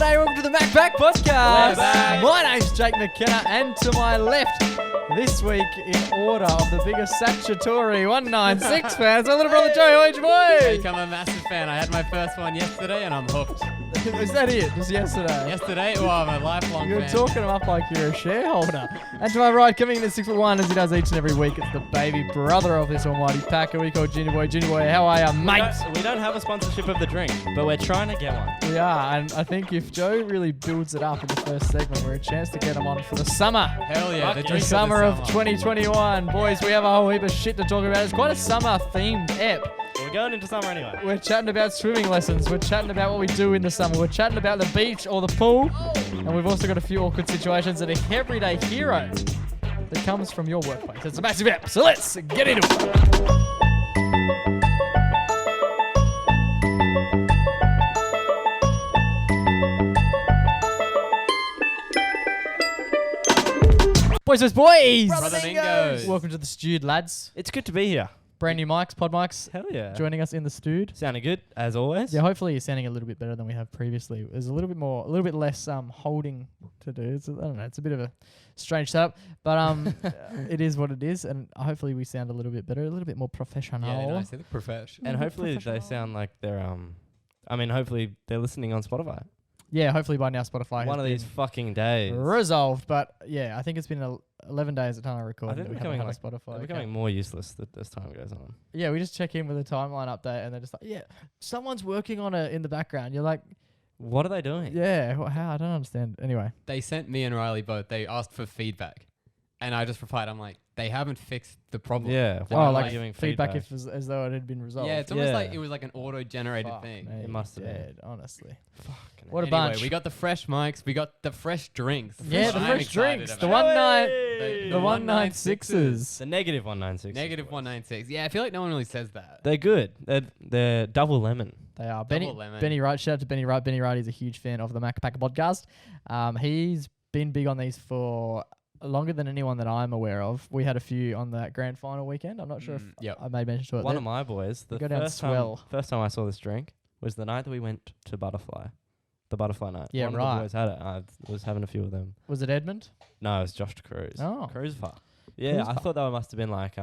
G'day, welcome to the Mac Back Podcast. We're back. My name's Jake McKenna, and to my left, this week in order of the biggest statutory 196 fans, my little brother Joe. How are you, boy? I'm a massive fan. I had my first one yesterday and I'm hooked. Is that it? Just yesterday? Yesterday? Oh, I'm a lifelong You're fan. talking him up like you're a shareholder. And to my right, coming in at 6'1", as he does each and every week, it's the baby brother of this almighty pack, who we call Junior Boy. Junior Boy, how are you, mate? We don't have a sponsorship of the drink, but we're trying to get one. We are, and I think if Joe really builds it up in the first segment, we're a chance to get him on for the summer. Hell yeah. Fuck The drink Summer of summer. 2021. Boys, we have a whole heap of shit to talk about. It's quite a summer-themed ep. We're going into summer anyway. We're chatting about swimming lessons. We're chatting about what we do in the summer. We're chatting about the beach or the pool. And we've also got a few awkward situations that are everyday hero that comes from your workplace. It's a massive ep, so let's get into it. Boys, Brother Mingos. welcome to the stewed, lads. It's good to be here. Brand new mics, pod mics, Hell yeah. joining us in the stewed. Sounding good, as always. Yeah, hopefully you're sounding a little bit better than we have previously. There's a little bit less holding to do. I don't know. It's a bit of a strange setup, but it is what it is, and hopefully we sound a little bit better, a little bit more professional. Yeah, nice. They look professional. And hopefully they sound like they're, hopefully they're listening on Spotify. Yeah, hopefully by now Spotify One has of these been fucking days. resolved. But yeah, I think it's been 11 days at the time I record. I think that we we're haven't becoming had a Spotify. They're becoming more useless as time goes on. Yeah, we just check in with a timeline update, and they're just like, yeah, someone's working on it in the background. You're like, What are they doing? yeah, how? I don't understand. Anyway. They sent me and Riley both. They asked for feedback. And I just replied, I'm like, they haven't fixed the problem. Yeah. Oh, why am I like giving feedback as though it had been resolved. Yeah, it's almost Yeah. like it was like an auto-generated Fuck thing. me, It must have been. dead, honestly. Fucking What a Anyway, bunch. we got the fresh mics. We got the fresh drinks. Yeah, which the I'm fresh excited drinks. The about. the 196s. The negative 196. Negative 196. Yeah, I feel like no one really says that. They're good. They're double lemon. They are. Double lemon. Benny Wright. Shout out to Benny Wright. Benny Wright is a huge fan of the Mac Packer podcast. He's been big on these for longer than anyone that I'm aware of. We had a few on that grand final weekend. I'm not sure if yep. I made mention to it. One there. of my boys, the go down first time I saw this drink was the night that we went to Butterfly. The Butterfly night. Yeah, One right. of the boys had it. I was having a few of them. Was it Edmund? No, it was Josh Cruz. Oh. Cruise Far. Yeah, I Cruise thought that must have been like,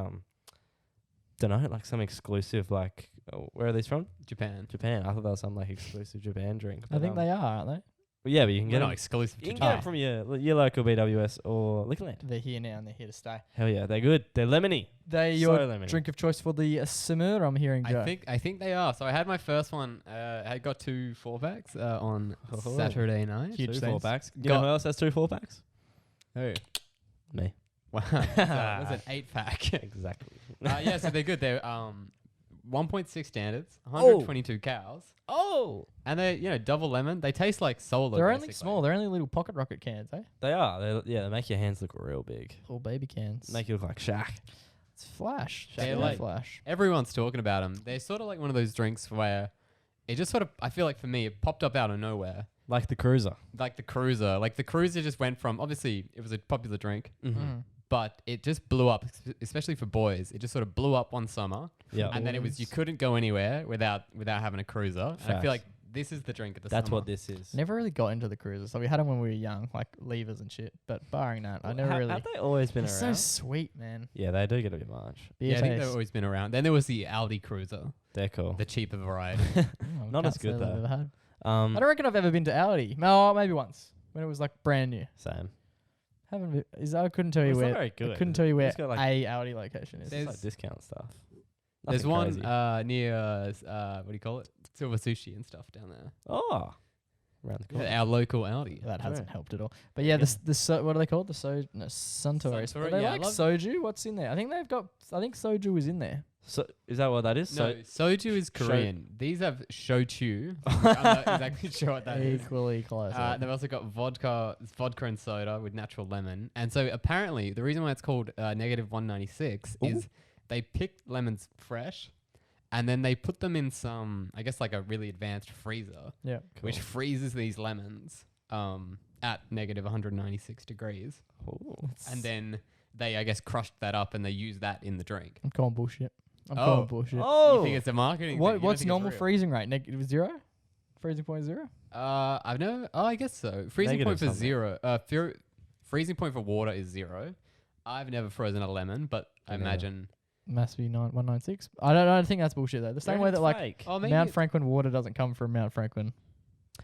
don't know, like some exclusive, like, where are these from? Japan. Japan. I thought that was some like exclusive Japan drink. I think they are, aren't they? Well, yeah, but you can We're get not them. exclusive You to can Japan. get them from your local BWS or Liquorland. They're here now and they're here to stay. Hell yeah, they're good. They're lemony. They're So your lemony. drink of choice for the summer, I'm hearing, Joe. I think they are. So I had my first one. I got 2 4-packs on Oh. Saturday night. Huge Two things. 4-packs. You Got- know who else has 2 4-packs? Who? Me. Wow. That's an 8-pack. Exactly. Yeah, so they're good. They're 1.6 standards, 122 cows, Oh! and they're double lemon. They taste like solo. They're only basically. small. They're only little pocket rocket cans, eh? They are. They make your hands look real big. Little baby cans. Make you look like Shaq. It's Flash. They're Shaq like- Flash. Everyone's talking about them. They're sort of like one of those drinks where it just sort of, I feel like for me, it popped up out of nowhere. Like the Cruiser. Like the Cruiser. Like the Cruiser just went from, obviously, it was a popular drink, Mm. but it just blew up, especially for boys. It just sort of blew up one summer. Yeah. And then it was, you couldn't go anywhere without having a Cruiser. And I Facts. feel like this is the drink of the That's summer. what this is. Never really got into the cruisers. So we had them when we were young, like levers and shit. But barring that, I never really. Have they always been They're so around? sweet, man. Yeah, they do get a bit much. Beer Yeah, I think taste. they've always been around. Then there was the Aldi Cruiser, They're cool. the cheaper variety. Oh, Not can't as good say that I've though. ever had. Um, I don't reckon I've ever been to Aldi. No, maybe once when it was like brand new. Same. Haven't been, I couldn't tell you It's not where. very good. I couldn't tell you where It's got like- a Aldi location is. It's just like There's- discount stuff. There's Nothing one crazy. near, what do you call it? Silver Sushi and stuff down there. Oh, around the corner. Our local Aldi. That True. hasn't helped at all. But yeah, what are they called? Suntories. Suntory, Are they yeah, I like love- soju? What's in there? I think soju is in there. So is that what that is? No, soju is Sho- Korean. These have shochu. I'm not exactly sure what that is. Equally close. They've also got vodka and soda with natural lemon. And so apparently the reason why it's called negative 196 is they picked lemons fresh and then they put them in some, I guess like a really advanced freezer, yeah. which freezes these lemons at negative 196 degrees. Ooh. And then they, I guess, crushed that up and they use that in the drink. I'm calling bullshit. I'm Oh. calling bullshit. You Oh, think it's a marketing thing? You don't What's think it's normal real? freezing rate? Negative 0? Freezing point 0? I've never. Oh, I guess so. Freezing Negative point for something. 0. Freezing point for water is 0. I've never frozen a lemon, but I Me neither. imagine. Must be 196. I don't think that's bullshit though. The same way that like Fake. Oh, maybe. Mount Franklin water doesn't come from Mount Franklin.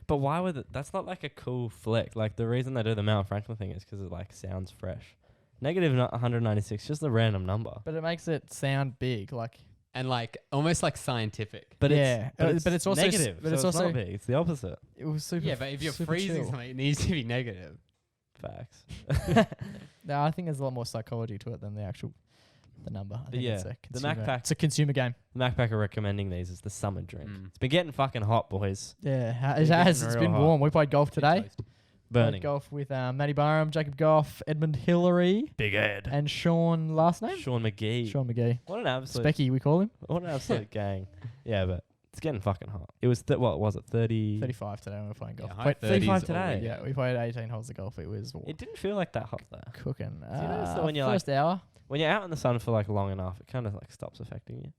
But why would it? That's not like a cool flick. Like the reason they do the Mount Franklin thing is because it like sounds fresh. Negative 196, just a random number. But it makes it sound big, like. And like almost like scientific. But Yeah, it's, but it's also negative. but so it's it's also not big. It's the opposite. it was super. Yeah, but if you're super freezing chill. something, it needs to be negative. Facts. No, I think there's a lot more psychology to it than the number. I think yeah, it's a the consumer, Macpac- it's a consumer game. The Macpac are recommending these as the summer drink. Mm. It's been getting fucking hot, boys. Yeah, it It's has. getting It's real been hot. warm. We played golf Big today. toast. Burning. Played golf with Matty Barham, Jacob Goff, Edmund Hillary, Big Ed. and Sean. Last name? Sean McGee. Sean McGee. What an absolute. Specky, we call him. What an absolute gang. Yeah, but it's getting fucking hot. It was what was it? 30. 35 today when we were playing golf. Yeah, high Played 35 30s today. already. Yeah, we played 18 holes of golf. It was It didn't feel like that hot though. cooking. you notice that when you're first hour? When you're out in the sun for like long enough, it kind of like stops affecting you.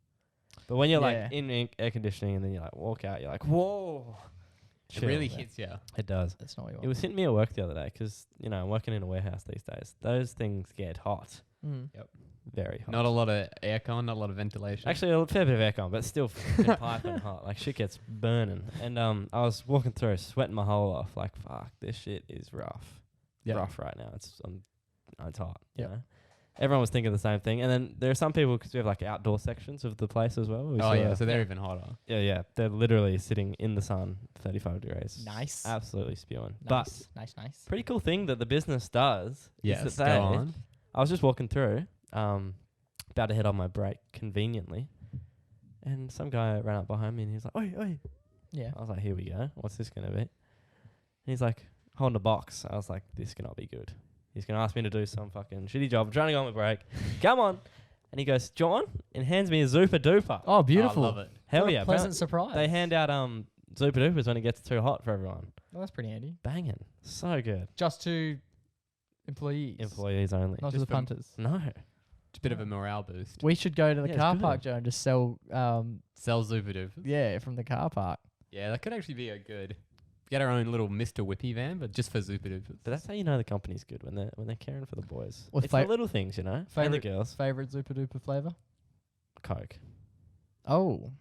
But when you're Yeah. like in air conditioning and then you like walk out, you're like, whoa. It Chill, really man. hits you. It does. That's not what you It want. was hitting me at work the other day because I'm working in a warehouse these days. Those things get hot, Mm. very hot. Not a lot of aircon, not a lot of ventilation. Actually, a fair bit of aircon, but still fucking piping hot. Like shit gets burning. And I was walking through, sweating my hole off. Like fuck, this shit is rough. Yeah. Rough right now. It's hot. Yep. You know? Everyone was thinking the same thing. And then there are some people because we have like outdoor sections of the place as well. We oh saw- yeah, so they're even hotter. yeah. They're literally sitting in the sun, 35 degrees. Nice. Absolutely spewing. But Nice. pretty cool thing that the business does Yes, is go that on. I was just walking through, about to head on my break conveniently, and some guy ran up behind me and he was like, "Oi, oi!" Yeah. I was like, "Here we go. What's this gonna be?" And he's like, holding a box. I was like, "This cannot be good. He's gonna ask me to do some fucking shitty job. I'm trying to go on my break. Come on!" And he goes, "John," and hands me a Zooper Dooper. Oh, beautiful. I love it. Hell What a yeah! pleasant surprise. They hand out Zooper Doopers when it gets too hot for everyone. Well, that's pretty handy. Banging, so good. Just to employees. Employees only. Not to Just the for- punters. No. It's a bit of a morale boost. We should go to the Yeah, it's car good. park, Joe, and just sell, Sell Zooper Doopers. yeah, from the car park. Yeah, that could actually be a good. Get our own little Mr. Whippy van, but just for Zooper Doopers. But that's how you know the company's good when they're caring for the boys. Or It's the little things, and the Favourite- girls. Favorite Zooper Duper flavor? Coke. Oh,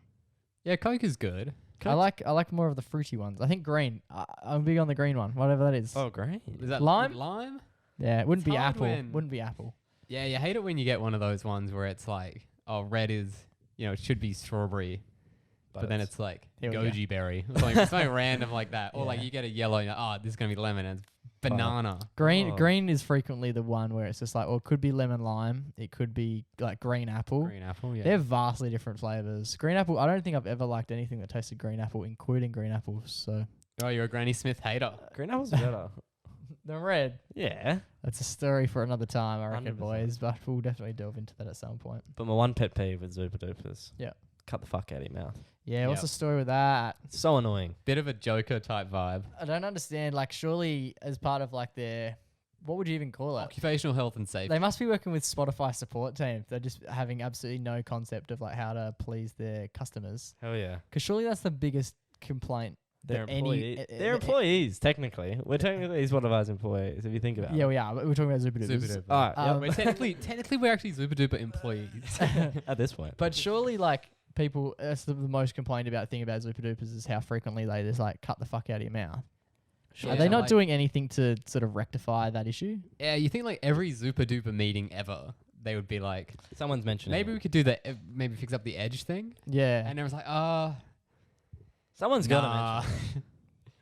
Yeah, Coke is good. I like more of the fruity ones. I think green. I'm big on the green one, whatever that is. Oh, great. Is that Lime? Lime? Yeah, it wouldn't It's be hard apple. when- Wouldn't be apple. Yeah, you hate it when you get one of those ones where it's like, oh, red is, it should be strawberry, but then it's like Here we go. goji berry. It's like something random like that. Or like Yeah. you get a yellow, and you're like, oh, this is going to be lemon, and it's banana. Green Oh. green is frequently the one where it's just like, well, it could be lemon lime. It could be like green apple. Green apple, yeah. They're vastly different flavors. Green apple, I don't think I've ever liked anything that tasted green apple, including green apples. So Oh, you're a Granny Smith hater. Green apples are better. the red. Yeah. That's a story for another time, I reckon, 100%. boys. But we'll definitely delve into that at some point. But my one pet peeve with Zooper Doopers. Yeah. Cut the fuck out of your mouth. Yeah, what's Yep. the story with that? It's so annoying. Bit of a Joker type vibe. I don't understand. Like, surely as part of like their, what would you even call it? Occupational health and safety. They must be working with Spotify support team. They're just having absolutely no concept of like how to please their customers. Hell yeah. Because surely that's the biggest complaint. They're that any- employees. They're employees, technically. We're technically Spotify's employees, if you think about Yeah, it. we are. But we're talking about Zooper Zooper Doopers. Dooper. Alright, Um, we're technically we're actually Zooper Duper employees. at this point. But surely, like, people, that's the most complained about thing about Zooper Doopers is how frequently they just like cut the fuck out of your mouth. Sure. Are they Yeah, not like- doing anything to sort of rectify that issue? Yeah, you think like every Zooper Duper meeting ever, they would be like, Someone's mentioning maybe it. we could do the maybe fix up the edge thing, Yeah. and everyone's like, Someone's got to nah. mention it.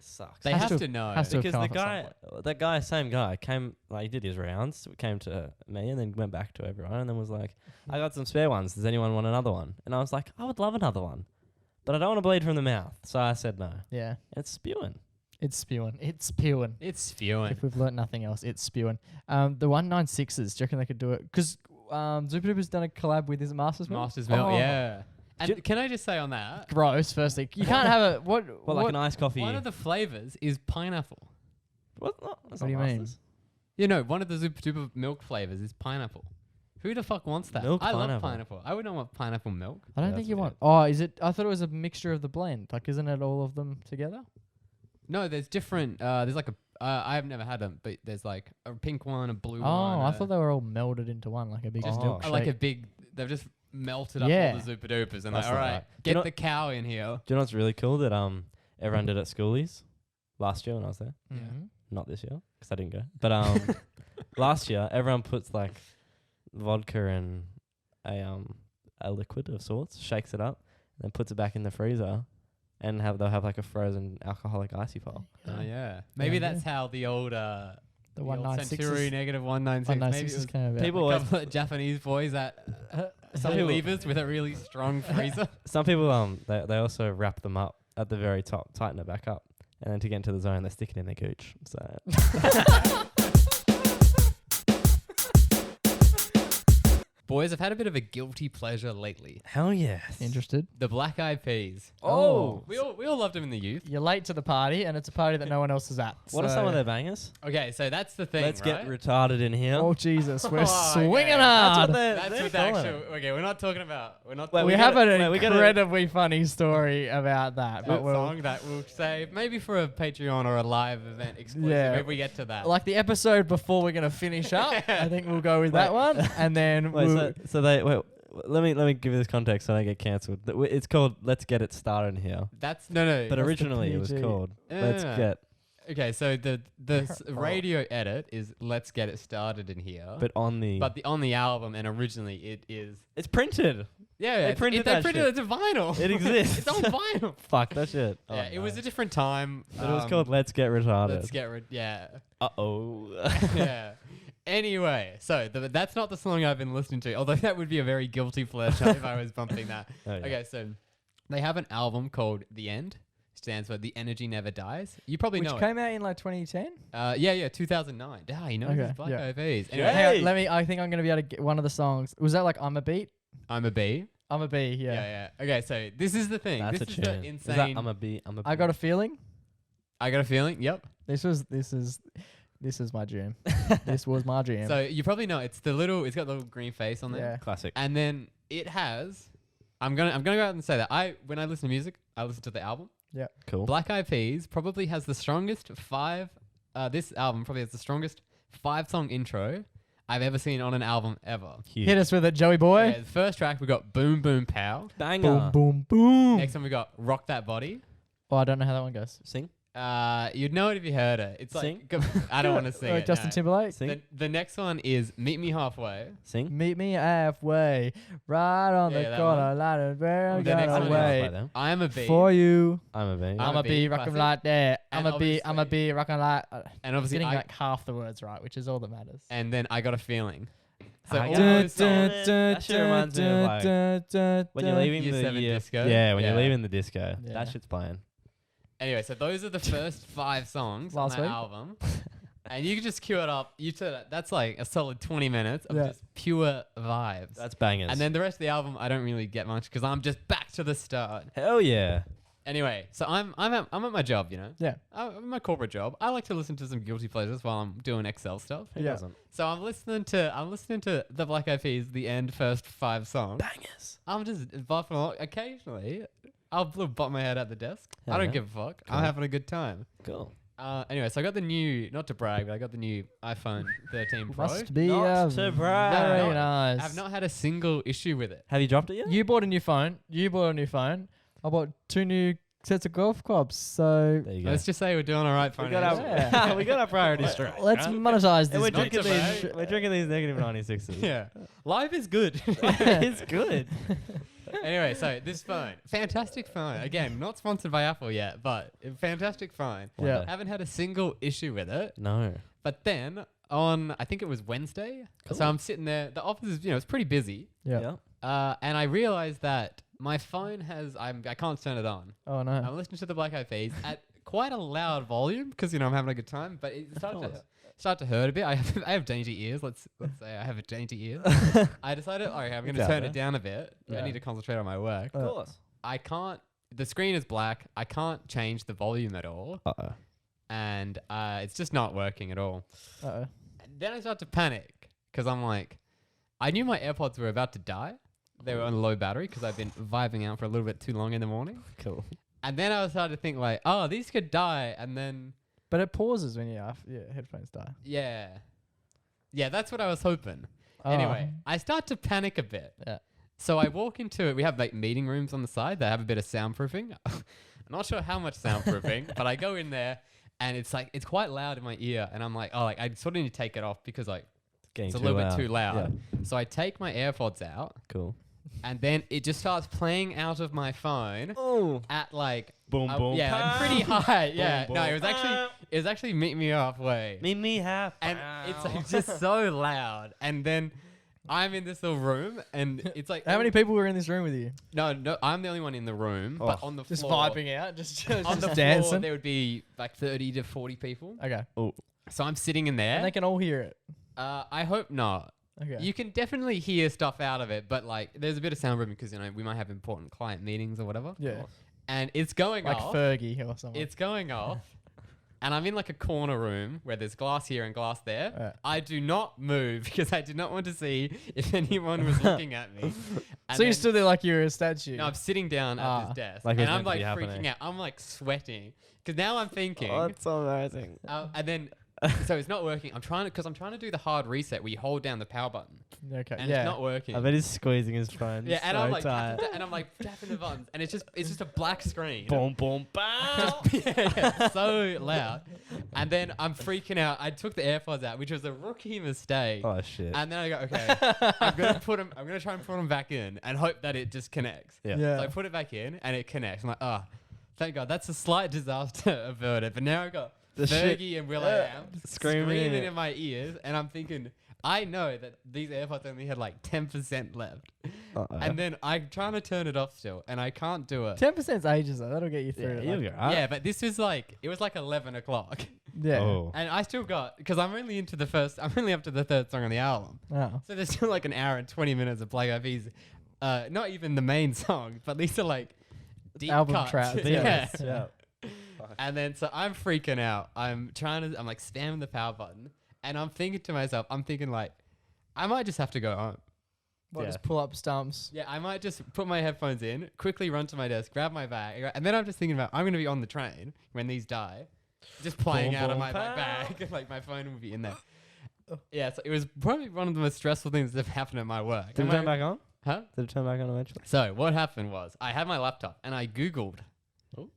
Sucks. They Has have to- to know. has to have Because come the up at some guy, same guy, came, like, he did his rounds, came to me, and then went back to everyone, and then was like, I got some spare ones. Does anyone want another one? And I was like, I would love another one. But I don't want to bleed from the mouth. So I said no. Yeah. It's spewing. It's spewing. It's spewing. It's spewing. If we've learnt nothing else, it's spewing. The 196s, do you reckon they could do it? Because Zooper Dooper's done a collab with, is it Masters Milk? Masters Milk, Oh. yeah. And can I just say on that, Gross, firstly. You can't have a, what? Well, like an iced coffee. one of the flavors is pineapple. What? No, that's What do not you mean? Masters. One of the Zooper Duper milk flavors is pineapple. Who the fuck wants that? Milk I love pineapple. pineapple. I wouldn't want pineapple milk. I don't Yeah, think that's you weird. want. Oh, is it? I thought it was a mixture of the blend. Like, isn't it all of them together? No, there's different. There's like a. I've never had them, but there's like a pink one, a blue one. Oh, I thought they were all melded into one, like a big Just milkshake. like a big. They've just melted up Yeah. all the Zooper Doopers and That's like, all not right, right. get know- the cow in here. Do you know what's really cool that everyone did at schoolies last year when I was there? Mhm. Not this year because I didn't go. But last year everyone puts like vodka in a liquid of sorts, shakes it up, and then puts it back in the freezer, and they'll have like a frozen alcoholic icy pole. Oh yeah, maybe Yeah, that's how the old The old 196 Centuri is, negative 196. Maybe it 196 was came about. People a always, couple of Japanese boys at some people- levers with a really strong freezer. some people they also wrap them up at the very top, tighten it back up, and then to get into the zone they stick it in their gooch. So Boys, I've had a bit of a guilty pleasure lately. hell yes. Interested? The Black Eyed Peas. Oh. We all loved them in the youth. You're late to the party, and it's a party that no one else is at. What are some of their bangers? Okay, so that's the thing. Let's right? get retarded in here. Oh Jesus, we're Oh, swinging okay. That's hard. what they're, That's they're what the calling actual. it. Okay, we're not talking about. We're not. Wait, we we have gotta- an wait, we gotta- incredibly funny story about that, but that we'll song that we'll save maybe for a Patreon or a live event exclusive. Yeah. If we get to that. like the episode before we're gonna finish up. I think we'll go with that one, and then Wait, we'll, so they wait. Let me give you this context so I don't get cancelled. It's called "Let's Get It Started" in here, that's no. but the originally it was PG. called "Let's Yeah. Get." Okay, so the radio edit is "Let's Get It Started in Here," But on the on the album and originally it is. it's printed. Yeah, They printed that shit. It's a vinyl. It exists. It's on vinyl. Fuck that shit. Yeah, it was a different time. But it was called "Let's Get Retarded." Let's get rid. Yeah. Oh. Yeah. Anyway, so that's not the song I've been listening to, although that would be a very guilty pleasure if I was bumping that. Oh, yeah. Okay, so they have an album called The End. Stands for The Energy Never Dies. You probably which know came out in like 2010. it. Yeah, 2009. Ah, you know Okay, these Black yeah. Eyed Peas. Yeah. Anyway, Hang Hey! on, let me. I think I'm gonna be able to get one of the songs. Was that like "I'm a Beat"? I'm a bee. I'm a bee. Yeah, Yeah. yeah. Okay, so this is the thing. That's this a is tune. the Is insane. that I'm a bee. I'm a. I got a feeling. I got a feeling. Yep. This is my jam. This was my jam. So you probably know it's the little. It's got the little green face on there. yeah. classic. And then it has. I'm gonna go out and say that when I listen to music, I listen to the album. Cool. Black Eyed Peas probably has the strongest this album probably has the strongest 5-song intro I've ever seen on an album ever. Huge. Hit us with it, Joey boy. Yeah, the first track we got Boom Boom Pow. Banger. Boom, boom, boom. Next one we got Rock That Body. Oh, I don't know how that one goes. Sing. You'd know it if you heard it. It's Sing? like I don't want to sing it. Justin no. Timberlake. Sing. The next one is Meet Me Halfway. Sing. Meet me halfway, right on Yeah, the that corner, one. light of where I'm The next gonna one Play wait them. I Am a Bee. for you. I'm a bee. I'm I'm a a bee, bee, rockin' classic. like that. And I'm a bee, obviously- rockin' like. And obviously Getting I, like half the words right, which is all that matters. and then I Got a Feeling. So I all Got those a songs- Feeling. That shit reminds me of, like, when you're leaving Year the 7 year. disco. Yeah, when Yeah. you're leaving the disco, Yeah. that shit's playing. Anyway, so those are the first 5 songs Last on that week. album. And you can just cue it up. That's like a solid 20 minutes of Yeah. just pure vibes. That's bangers. And then the rest of the album, I don't really get much because I'm just back to the start. hell yeah. Anyway, so I'm at my job, you know. Yeah. I'm at my corporate job. I like to listen to some guilty pleasures while I'm doing Excel stuff. Who Yeah. doesn't? So I'm listening to the Black Eyed Peas, the end first 5 songs. Bangers. I'm just bopping along. Occasionally, I'll bop my head at the desk. Hell I don't yeah. give a fuck. Cool. I'm having a good time. Cool. Anyway, so I got the new, not to brag, but I got the new iPhone 13 Pro. Must be Not to brag. very No, nice. I've not had a single issue with it. Have you dropped it yet? You bought a new phone. I bought 2 new sets of golf clubs. So There you go. Let's just say we're doing all right we financially. got Yeah. our we got our priorities straight. let's right? monetize And we're this. drinking Not to these. brag. We're drinking these negative 96s. Yeah. Life is good. It's good. Anyway, so this phone, fantastic phone. Again, not sponsored by Apple yet, but a fantastic phone. One Yeah. day. Haven't had a single issue with it. No. But then on, I think it was Wednesday. Cool. So I'm sitting there. The office is, it's pretty busy. Yeah. And I realized that my phone has, I can't turn it on. Oh no. I'm listening to the Black Eyed Peas at quite a loud volume because, I'm having a good time. But it started to hurt a bit. I have dainty ears. Let's say I have dainty ears. I decided, okay, I'm going to It's out turn there. it down a bit. I Yeah. need to concentrate on my work. Of course. I can't. The screen is black. I can't change the volume at all, Uh-oh. and it's just not working at all. Uh-oh. And then I start to panic because I'm like, I knew my AirPods were about to die. They were on low battery because I've been vibing out for a little bit too long in the morning. Cool. And then I was starting to think like, oh, these could die. And then, But it pauses when your headphones die. yeah. Yeah, that's what I was hoping. Oh. Anyway, I start to panic a bit. Yeah. So I walk into it. We have like meeting rooms on the side that have a bit of soundproofing. I'm not sure how much soundproofing, but I go in there and it's like, it's quite loud in my ear. And I'm like, oh, like I sort of need to take it off because like it's a little bit too loud. Yeah. So I take my AirPods out Cool. and then it just starts playing out of my phone Oh. at like, Boom, boom. yeah, like pretty high. Yeah. Boom, No, boom. it was actually meet me halfway. Meet me half. And it's like just so loud. And then I'm in this little room and it's like How many people were in this room with you? No, I'm the only one in the room, but Oh. on the Just floor, vibing out, just on the floor dancing. there would be like 30 to 40 people. Okay. So I'm sitting in there. And they can all hear it. I hope not. Okay. You can definitely hear stuff out of it, but like there's a bit of soundproofing because we might have important client meetings or whatever. Yeah. And it's going Like off. Fergie or something. It's going off. And I'm in like a corner room where there's glass here and glass there. Right. I do not move because I do not want to see if anyone was looking at me. And So you then- stood there like you're a statue. No, I'm sitting down at this desk. Like it and was I'm meant to like be freaking happening. out. I'm like sweating. Because now I'm thinking. Oh, that's so amazing. And then, so it's not working. I'm trying to do the hard reset where you hold down the power button. Okay. And yeah. it's not working. I bet he's squeezing his phone. Yeah, and so I'm like, tight. tapping the buttons. And it's just a black screen. Boom, boom, bam. Yeah, so loud. And then I'm freaking out. I took the AirPods out, which was a rookie mistake. Oh shit. And then I go, okay, I'm gonna try and put them back in and hope that it just connects. Yeah. Yeah. So I put it back in and it connects. I'm like, oh, thank God. That's a slight disaster averted. But now I've got The shit- Fergie and Will.i.am Screaming. in my ears. And I'm thinking, I know that these AirPods only had like 10% left. Uh-oh. And then I'm trying to turn it off still. And I can't do it. 10%'s ages though. That'll get you through yeah, it. you'll Like, be alright. Yeah, but this was like, it was like 11 o'clock. yeah. Oh. And I still got, because I'm only up to the third song on the album. Oh. So there's still like an hour and 20 minutes of Black Eyed Peas. Not even the main song, but these are like deep Album cuts. tracks. Yeah. Yeah. And then so I'm freaking out. I'm like spamming the power button. And I'm thinking to myself, like, I might just have to go home. What, Yeah. just pull up stumps? Yeah, I might just put my headphones in, quickly run to my desk, grab my bag. And then I'm just thinking about, I'm going to be on the train when these die. Just playing Boom, out of boom, my pow. bag. Like my phone will be in there. Yeah, so it was probably one of the most stressful things that have happened at my work. Did it And turn my- back on? Huh? Did it turn back on eventually? So what happened was I had my laptop and I Googled,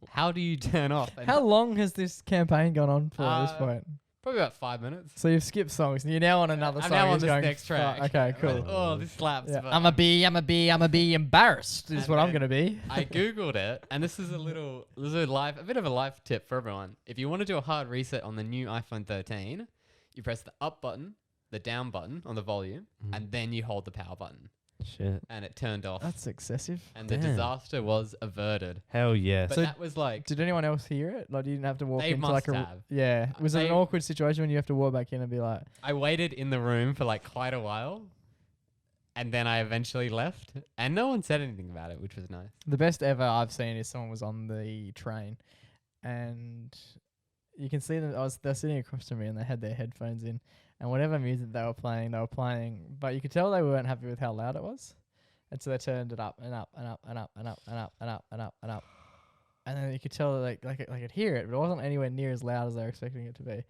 how do you turn off? And How long has this campaign gone on for at this point? Probably about 5 minutes. So you've skipped songs and you're now on another I'm song. now on You're this going, next track. "Fuck." Okay, I'm cool. like, oh, this slaps. Yeah. but I'm a be embarrassed is And what I'm then gonna be. I Googled it, and this is a bit of a life tip for everyone. If you want to do a hard reset on the new iPhone 13, you press the up button, the down button on the volume, and then you hold the power button, Shit. and it turned off. That's excessive. And the Damn. disaster was averted. Hell yes. But So that was like, Did anyone else hear it? Like you didn't have to walk They into like must a have. yeah. Was it They- an awkward situation when you have to walk back in and be like, I waited in the room for like quite a while, and then I eventually left, and no one said anything about it, which was nice. the best ever I've seen is someone was on the train, and you can see them. They're sitting across from me, and they had their headphones in, and whatever music they were playing, but you could tell they weren't happy with how loud it was, and so they turned it up and up and up and up and up and up and up and up and up, and then you could tell like I could hear it, but it wasn't anywhere near as loud as they were expecting it to be.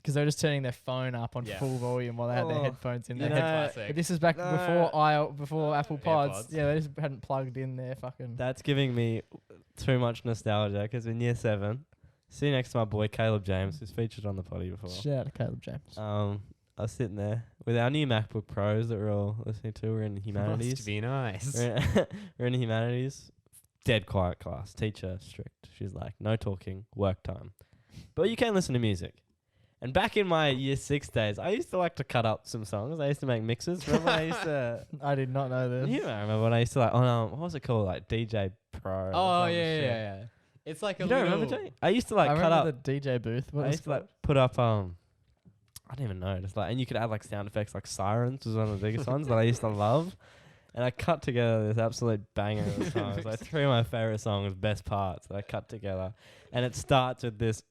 Because they were just turning their phone up on Yeah. full volume while they had their Oh, headphones in. you Their know, Classic. but this is back before Apple Pods. AirPods. Yeah, they just hadn't plugged in their fucking. That's giving me too much nostalgia because in year 7, sitting next to my boy Caleb James, who's featured on the potty before. Shout out to Caleb James. I was sitting there with our new MacBook Pros that we're all listening to. We're in Must humanities. be nice. We're in humanities. Dead quiet class. Teacher strict. She's like, no talking, work time. But you can listen to music. And back in my year 6 days, I used to like to cut up some songs. I used to make mixes. Remember when I used to... I did not know this. You don't remember when I used to like... what was it called? Like DJ Pro. or Oh some yeah, shit. yeah. It's like a You don't little. remember, Jay? I used to like I cut remember up... the DJ booth. What I was used to like put up... I don't even know. Just like, and you could add like sound effects like sirens was one of the biggest ones that I used to love. And I cut together this absolute banger of songs. Like 3 of my favorite songs, best parts that I cut together. And it starts with this...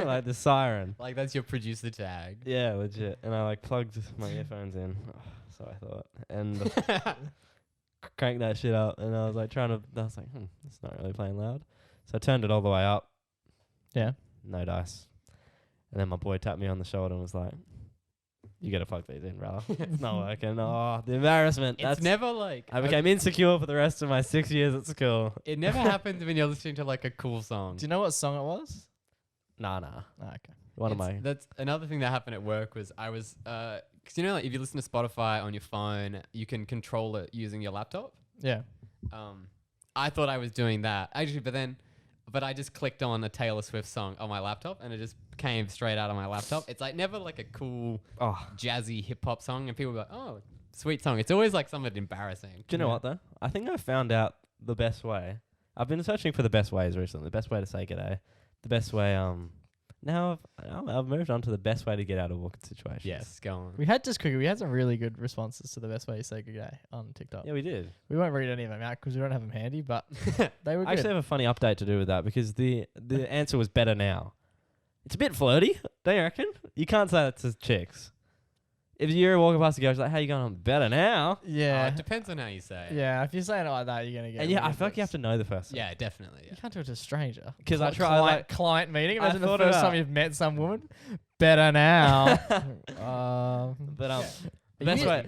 like the siren. Like that's your producer tag. Yeah, legit. And I like plugged my earphones in, so I thought, and cranked that shit up. And I was like I was like, it's not really playing loud. So I turned it all the way up. Yeah. No dice. And then my boy tapped me on the shoulder and was like, "You got to plug these in, brother. It's not working." Oh, the embarrassment. It's never like I became insecure for the rest of my 6 years at school. it never happens when you're listening to like a cool song. Do you know what song it was? Nah. Oh, okay. One of my. That's another thing that happened at work was I was because you know like if you listen to Spotify on your phone, you can control it using your laptop. Yeah. I thought I was doing that actually, but I just clicked on a Taylor Swift song on my laptop and it just came straight out of my laptop. It's like never like a cool jazzy hip hop song and people were like, "Oh, sweet song." It's always like something embarrassing. Do you know what though? I think I found out the best way. I've been searching for the best ways recently. The best way to say g'day. The best way. Now I've moved on to the best way to get out of awkward situations. Yes, go on. We had some really good responses to the best way to say good day on TikTok. Yeah, we did. We won't read any of them out because we don't have them handy, but they were I good. actually have a funny update to do with that because the answer was better now. It's a bit flirty, don't you reckon? You can't say that to chicks. If you're walking past a girl, she's like, "How you going? I'm better now." Yeah. It depends on how you say it. Yeah, if you're saying it like that, you're gonna get. And yeah, I weird feel like you have looks. to know the person. Yeah, definitely. You Yeah. can't do it to a stranger. 'Cause I try, client, like- client meeting. I Imagine the thought first about- time you've met some woman. Better now. But the best you, way,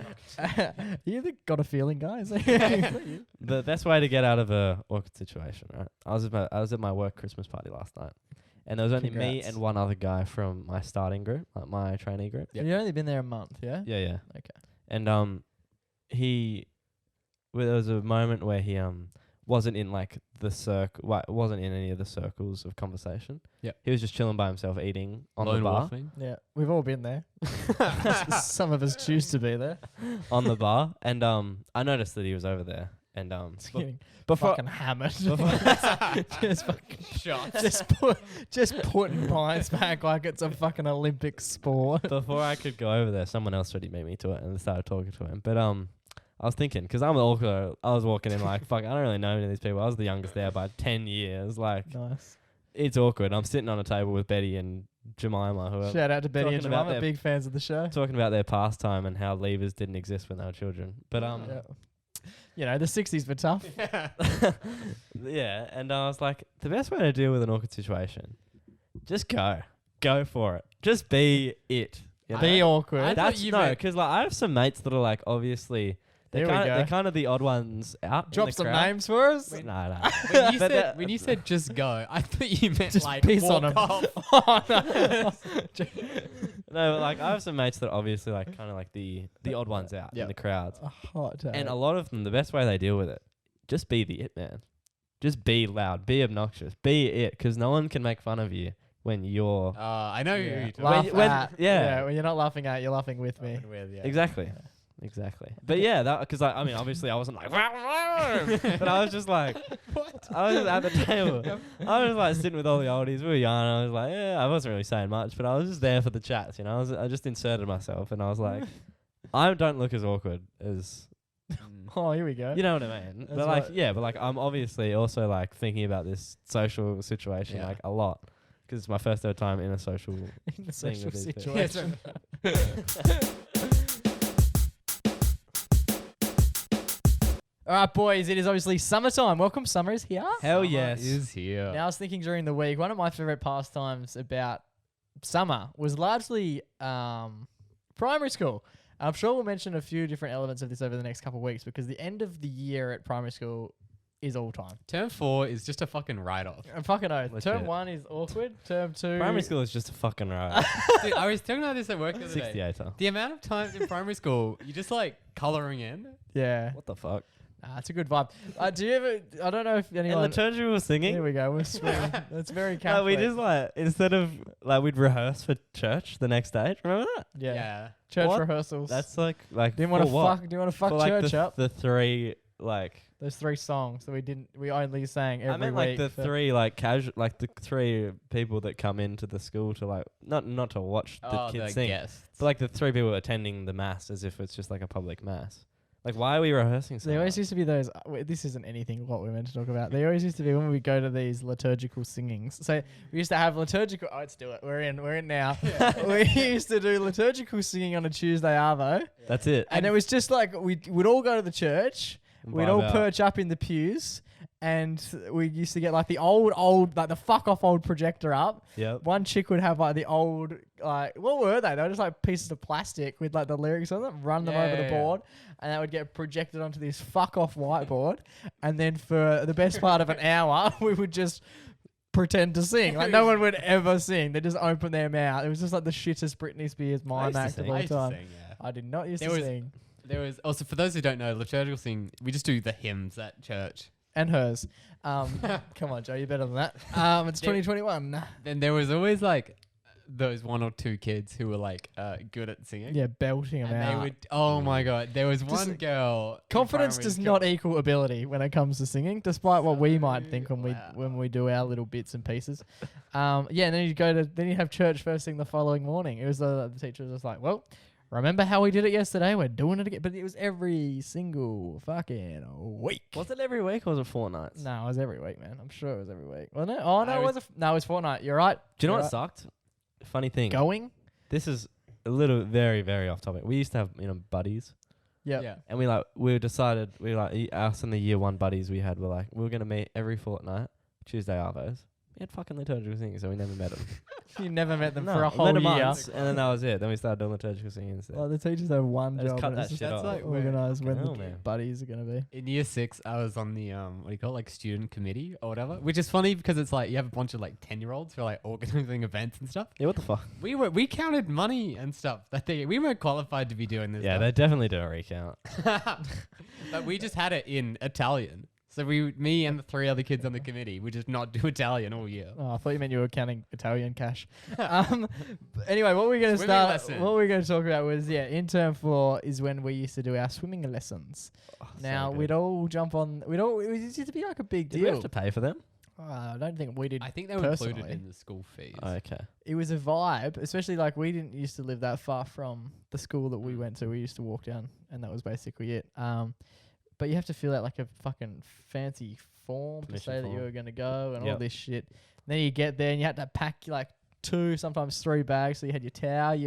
you either got a feeling, guys. the best way to get out of a awkward situation, right? I was at my work Christmas party last night, and there was only me Congrats. and one other guy from my starting group, like my trainee group. Yep. You've only been there a month, yeah? Yeah. Okay. And there was a moment where he wasn't in like wasn't in any of the circles of conversation. Yep. He was just chilling by himself eating on Lone the bar. wolfing. Yeah, we've all been there. Some of us choose to be there. On the bar, and I noticed that he was over there, and Getting before fucking hammered. just fucking Shots. just putting pints back like it's a fucking Olympic sport. before I could go over there, someone else already beat me to it and started talking to him. But I was thinking, because I'm awkward, I was walking in like, fuck, I don't really know any of these people. I was the youngest there by 10 years. Like, Nice. it's awkward. I'm sitting on a table with Betty and Jemima, who are Shout out to Betty and talking about Jemima, their- big fans of the show. talking about their pastime and how levers didn't exist when they were children. But Yeah. You know, the 60s were tough. yeah, and I was like, the best way to deal with an awkward situation, just go for it, just be it. You know? Be awkward. I- That's you no, meant- because like I have some mates that are like obviously There we go. they're kind of the odd ones out. Drop in the some crowd. names for us. No, no. When you said just go, I thought you meant Just like piss walk on 'em. off. Oh, no. No, but like I have some mates that are obviously like kind of like the odd ones out Yep. in the crowds, A hot take. and a lot of them, the best way they deal with it, just be the it man, just be loud, be obnoxious, be it, because no one can make fun of you when you're I know who Yeah. you're talking Laugh when- at. yeah. When you're not laughing at, you're laughing with me. with. Yeah. exactly. Exactly. But yeah, that because I mean, obviously, I wasn't like, but I was just like, I was just at the table. I was like sitting with all the oldies. We were young. I was like, yeah, I wasn't really saying much, but I was just there for the chats. You know, I just inserted myself, and I was like, I don't look as awkward as, Oh, here we go. you know what I mean. That's But like, right. yeah, but like, I'm obviously also like thinking about this social situation Yeah. like a lot because it's my first ever time in a social. In the thing social with these people. situation. All right, boys, it is obviously summertime. Welcome, summer is here. Hell Summer yes. is here. Now, I was thinking during the week, one of my favorite pastimes about summer was largely primary school. I'm sure we'll mention a few different elements of this over the next couple of weeks because the end of the year at primary school is all time. Term 4 is just a fucking write-off. I'm fucking oath. Legit. Term 1 is awkward. Term 2... Primary school is just a fucking riot. Dude, I was talking about this at work the other day. 68er. The amount of times in primary school you're just like colouring in. Yeah. What the fuck? It's a good vibe. Do you ever... I don't know if anyone... And the church we were singing. Here we go. We're swinging. That's very Like, Catholic. we just like instead of like we'd rehearse for church the next day. Remember that? Yeah. Church What? rehearsals. That's like Didn't want to for what? fuck. Do you want to fuck For, like, church up? the three like Those 3 songs that we didn't. We only sang every I meant week. like the for- three like casual like the 3 people that come into the school to like not to watch the kids sing, guests. but like the 3 people attending the mass as if it's just like a public mass. Like, why are we rehearsing so There always much? used to be those. This isn't anything what we're meant to talk about. There always used to be when we go to these liturgical singings. So we used to have liturgical. Oh, let's do it. We're in now. We used to do liturgical singing on a Tuesday arvo, That's it. and it was just like we'd all go to the church. We'd all Vibe out. perch up in the pews, and we used to get like the old like the fuck off old projector up. Yep. One chick would have like the old, like, what were they? They were just like pieces of plastic with like the lyrics on them, run them over the board, and that would get projected onto this fuck off whiteboard. And then for the best part of an hour, we would just pretend to sing. Like, no one would ever sing. They just open their mouth. It was just like the shittest Britney Spears mime used to act of sing. all I used to time. sing, yeah. I did not used There to was- sing. There was also, for those who don't know, liturgical sing, we just do the hymns at church. And hers. Come on, Joe, you're better than that. It's 2021. Then there was always like those one or two kids who were like good at singing. Yeah, belting them And out. they would, oh my God, there was one Just- girl. in Confidence primary does school- not equal ability when it comes to singing, despite what we might think when Wow. we do our little bits and pieces. Yeah, and then you have church first thing the following morning. It was the teacher was just like, well, remember how we did it yesterday? We're doing it again. But it was every single fucking week. Was it every week or was it fortnights? No, it was every week, man. I'm sure it was every week. Wasn't it? Oh no, I it was- was no, it was fortnight. You're right. Do you know You're what sucked? Funny thing. right. Going? This is a little very, very off topic. We used to have, buddies. Yep. Yeah. And us and the year one buddies we had were like, we were going to meet every fortnight, Tuesday arvos. We had fucking liturgical singing, so we never met them. You never met them No, for a we whole met 'em year. once, and then that was it. Then we started doing liturgical singing instead. Well, the teachers have one They just job. cut and that it's just shit That's off. like where- organise when Fucking the hell, man. buddies are going to be. In year 6, I was on the what do you call it, like student committee or whatever, which is funny because it's like you have a bunch of like 10-year-olds who are like organizing events and stuff. Yeah, what the fuck? We counted money and stuff that we weren't qualified to be doing this. Yeah, stuff. they definitely do a recount. But we just had it in Italian. So me and the 3 other kids on the committee, we just not do Italian all year. Oh, I thought you meant you were counting Italian cash. Anyway, what we're going to Swimming start, lesson. what we're going to talk about was, in term 4 is when we used to do our swimming lessons. Oh, Now, so we'd good. all jump on, it used to be like a big Did we deal. have to pay for them? I don't think we did. I think they were included Personally. in the school fees. Okay. It was a vibe, especially like we didn't used to live that far from the school that we went to. We used to walk down, and that was basically it. But you have to fill out like a fucking fancy form to Permission say that you form. were going to go and all Yep. this shit. Then you get there and you had to pack like 2, sometimes 3 bags. So you had your towel, you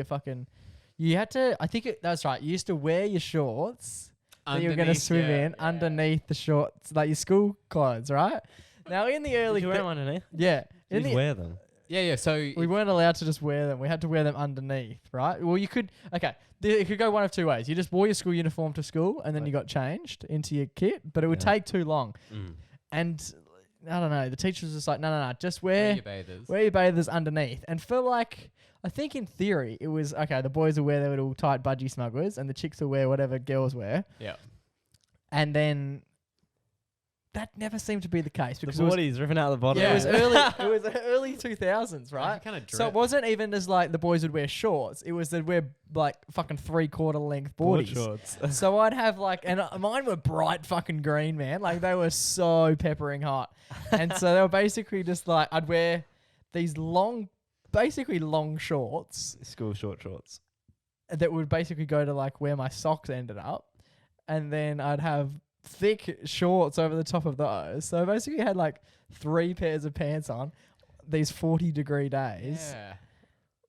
had to, that's right. You used to wear your shorts that you were going to Underneath, swim yeah, in yeah. underneath the shorts, like your school clothes, right? Now in the early, Did you wear them underneath? yeah, You in just the, wear them. Yeah. So we weren't allowed to just wear them. We had to wear them underneath, right? Well, you could. Okay, it could go one of 2 ways. You just wore your school uniform to school, and then you got changed into your kit, but it would Yeah. take too long. Mm. And I don't know. The teacher was just like, no, just wear wear your bathers. your bathers underneath. And for like, I think in theory it was okay. The boys will wear their little tight budgie smugglers, and the chicks will wear whatever girls wear. Yeah. And then that never seemed to be the case The because it was, boardies ripping out the bottom. yeah, it was Yeah. early. It was early 2000s, right? Kind of So it wasn't even as like the boys would wear shorts. It was they'd wear like fucking 3/4 length board boardies. shorts. So I'd have like, and mine were bright fucking green, man. Like they were so peppering hot. And so they were basically just like, I'd wear these basically long shorts School short shorts. that would basically go to like where my socks ended up. And then I'd have thick shorts over the top of those. So I basically had like 3 pairs of pants on these 40-degree days. Yeah.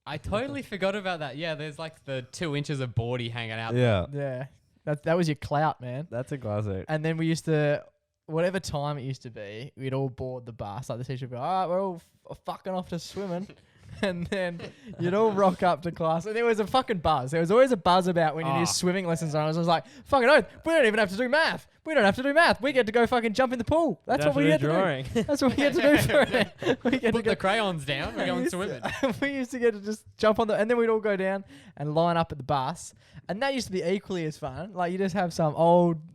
I totally forgot about that. Yeah, there's like the 2 inches of boardy hanging out. Yeah. Yeah. That was your clout, man. That's a classic. And then we used to, whatever time it used to be, we'd all board the bus. Like the teacher would be, all right, we're all fucking off to swimming. And then you'd all rock up to class. And there was a fucking buzz. There was always a buzz about when you do swimming lessons. And I was like, fucking oath, we don't even have to do math. We don't have to do math. We get to go fucking jump in the pool. That's what we get to drawing. do. That's what we get to do for it. We get to Put go. the crayons down. We're going swimming. We used to get to just jump on and then we'd all go down and line up at the bus. And that used to be equally as fun. Like you just have some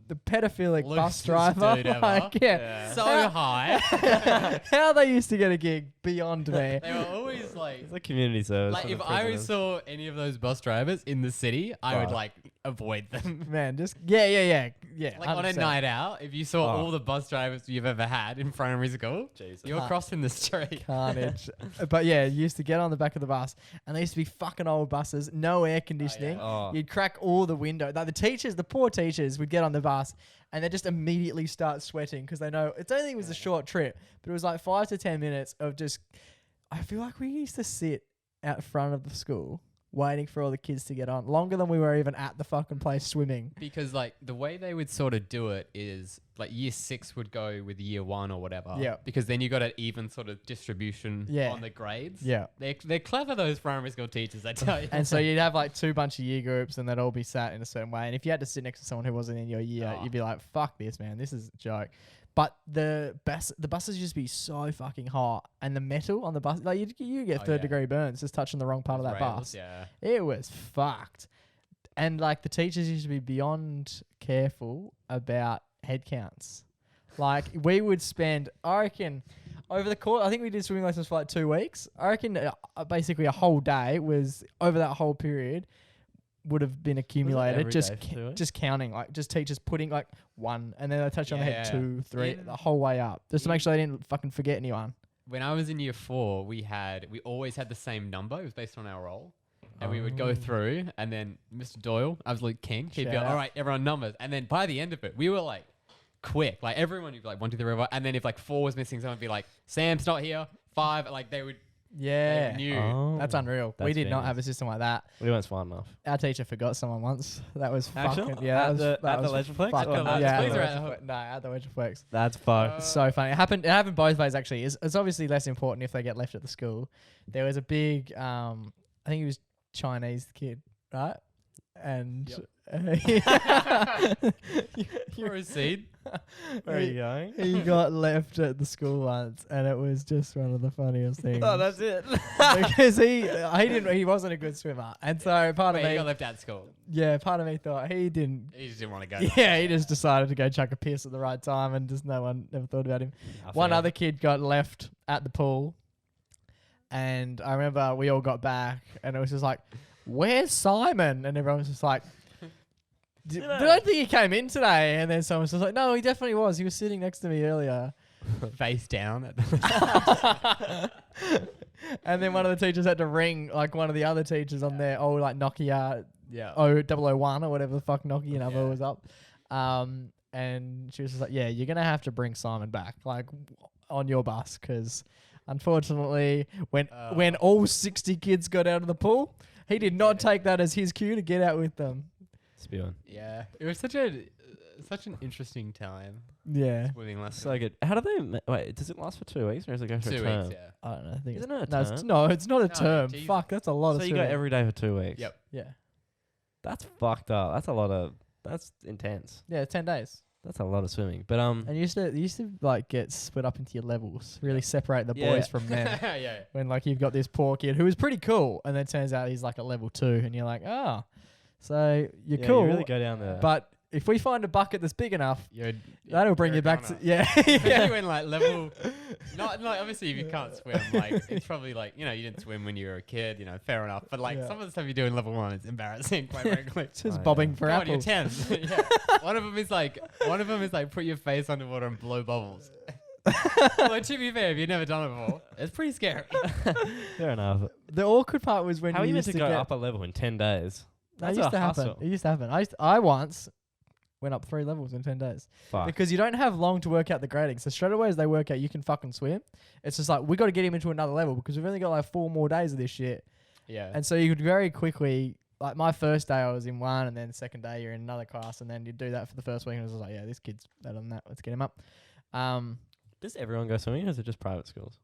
the pedophilic bus Loosest driver. dude ever. Like, yeah. So How- high. How they used to get a gig beyond me. They were always like, It's a community service. like for if the I prisoners. saw any of those bus drivers in the city, I would Right. like avoid them. Man, just yeah. Like on a 100%. night out, if you saw Oh. all the bus drivers you've ever had in primary school, Jesus. you're crossing the street. Carnage. But yeah, you used to get on the back of the bus, and they used to be fucking old buses, no air conditioning. Oh. You'd crack all the windows. Like the poor teachers would get on the bus, and they just immediately start sweating because they know it's only was a short trip, but it was like 5 to 10 minutes of just. I feel like we used to sit out front of the school waiting for all the kids to get on longer than we were even at the fucking place swimming. Because like the way they would sort of do it is like year 6 would go with year 1 or whatever. Yeah. Because then you got an even sort of distribution Yeah. on the grades. Yeah. They're clever, those primary school teachers, I tell you. And so you'd have like 2 bunch of year groups, and they'd all be sat in a certain way. And if you had to sit next to someone who wasn't in your year, Oh. you'd be like, "Fuck this, man! This is a joke." But the buses just be so fucking hot, and the metal on the bus, like you get Oh, third yeah. degree burns just touching the wrong part of that Rails, bus. Yeah. It was fucked. And like the teachers used to be beyond careful about head counts. Like we would spend, I reckon, over the course, I think we did swimming lessons for like 2 weeks. I reckon basically a whole day was over that whole period would have been accumulated every just day for 2 weeks? just counting, like just teachers putting like 1 and then they touch on the head Yeah. 2, 3 In- the whole way up just to make sure they didn't fucking forget anyone. When I was in year 4, we always had the same number. It was based on our roll. And we would go through, and then Mr. Doyle, absolute king, he'd be Shout like, out. all right, everyone numbers. And then by the end of it, we were like, quick. Like everyone would be like 1, 2, 3, 4. And then if like 4 was missing, someone would be like, Sam's not here. 5, like they Yeah. knew. Oh. That's unreal. We That's did not genius. have a system like that. We weren't smart enough. Our teacher forgot someone once. That was Actually? fucking yeah. At That the was Leisure fucking Flex? At the yeah. Leisure Flex or at the at Leisure the- Flex. No, at the Leisure Flex. That's fucked. So funny. It happened both ways actually. It's obviously less important if they get left at the school. There was a big I think he was Chinese kid, right? And Proceed. Where are you going? he got left at the school once, and it was just one of the funniest things. Oh, that's it. because he wasn't a good swimmer, and so part of Wait, he me got left out of school. part of me thought he didn't. He just didn't want to go. Yeah, he just decided to go chuck a piss at the right time, and just no one ever thought about him. One other kid got left at the pool, and I remember we all got back, and it was just like, "Where's Simon?" And everyone was just like, "Don't think he came in today." And then someone was just like, "No, he definitely was. He was sitting next to me earlier." Face down. At the And then one of the teachers had to ring like one of the other teachers on their old like Nokia yeah. 001 or whatever the fuck Nokia number Yeah. was up. And she was just like, "Yeah, you're gonna have to bring Simon back like on your bus because unfortunately when all 60 kids got out of the pool, he did not take that as his cue to get out with them." Spewing. Yeah. It was such an interesting time. Yeah. Swimming lesson. So good. How do they wait? Does it last for 2 weeks or does it go for 2 a term? weeks, yeah. I don't know. I think Isn't it's, it a no, it's, term? no, it's not a No, term. Jesus. Fuck, that's a lot So of you go swimming. every day for 2 weeks. Yep. Yeah. That's fucked up. That's a lot of. That's intense. Yeah, 10 days. That's a lot of swimming. But And you used to like get split up into your levels, really separate the Yeah. boys from men. yeah. When like you've got this poor kid who was pretty cool, and then it turns out he's like a level 2, and you're like, oh, so you're yeah, cool. You really go down there. But if we find a bucket that's big enough, You're, that'll bring you're you a back to goner. yeah. Especially when like level, not like obviously if you can't swim, like it's probably like you didn't swim when you were a kid, fair enough. But like Yeah. some of the stuff you do in level 1 is embarrassing, quite frankly. Just Oh, bobbing yeah. for Come on, you're apples. 10. Yeah. One of them is like put your face underwater and blow bubbles. Well, to be fair, if you've never done it before, it's pretty scary. Fair enough. The awkward part was when How are you meant used to go get, up a level in 10 days? That That's used a to happen. hustle. It used to happen. I once went up 3 levels in 10 days. Fuck. Because you don't have long to work out the grading. So straight away as they work out you can fucking swim, it's just like, we got to get him into another level because we've only got like 4 more days of this shit. Yeah. And so you could very quickly, like my first day I was in one, and then second day you're in another class, and then you do that for the first week, and it was just like, yeah, this kid's better than that. Let's get him up. Does everyone go swimming or is it just private schools?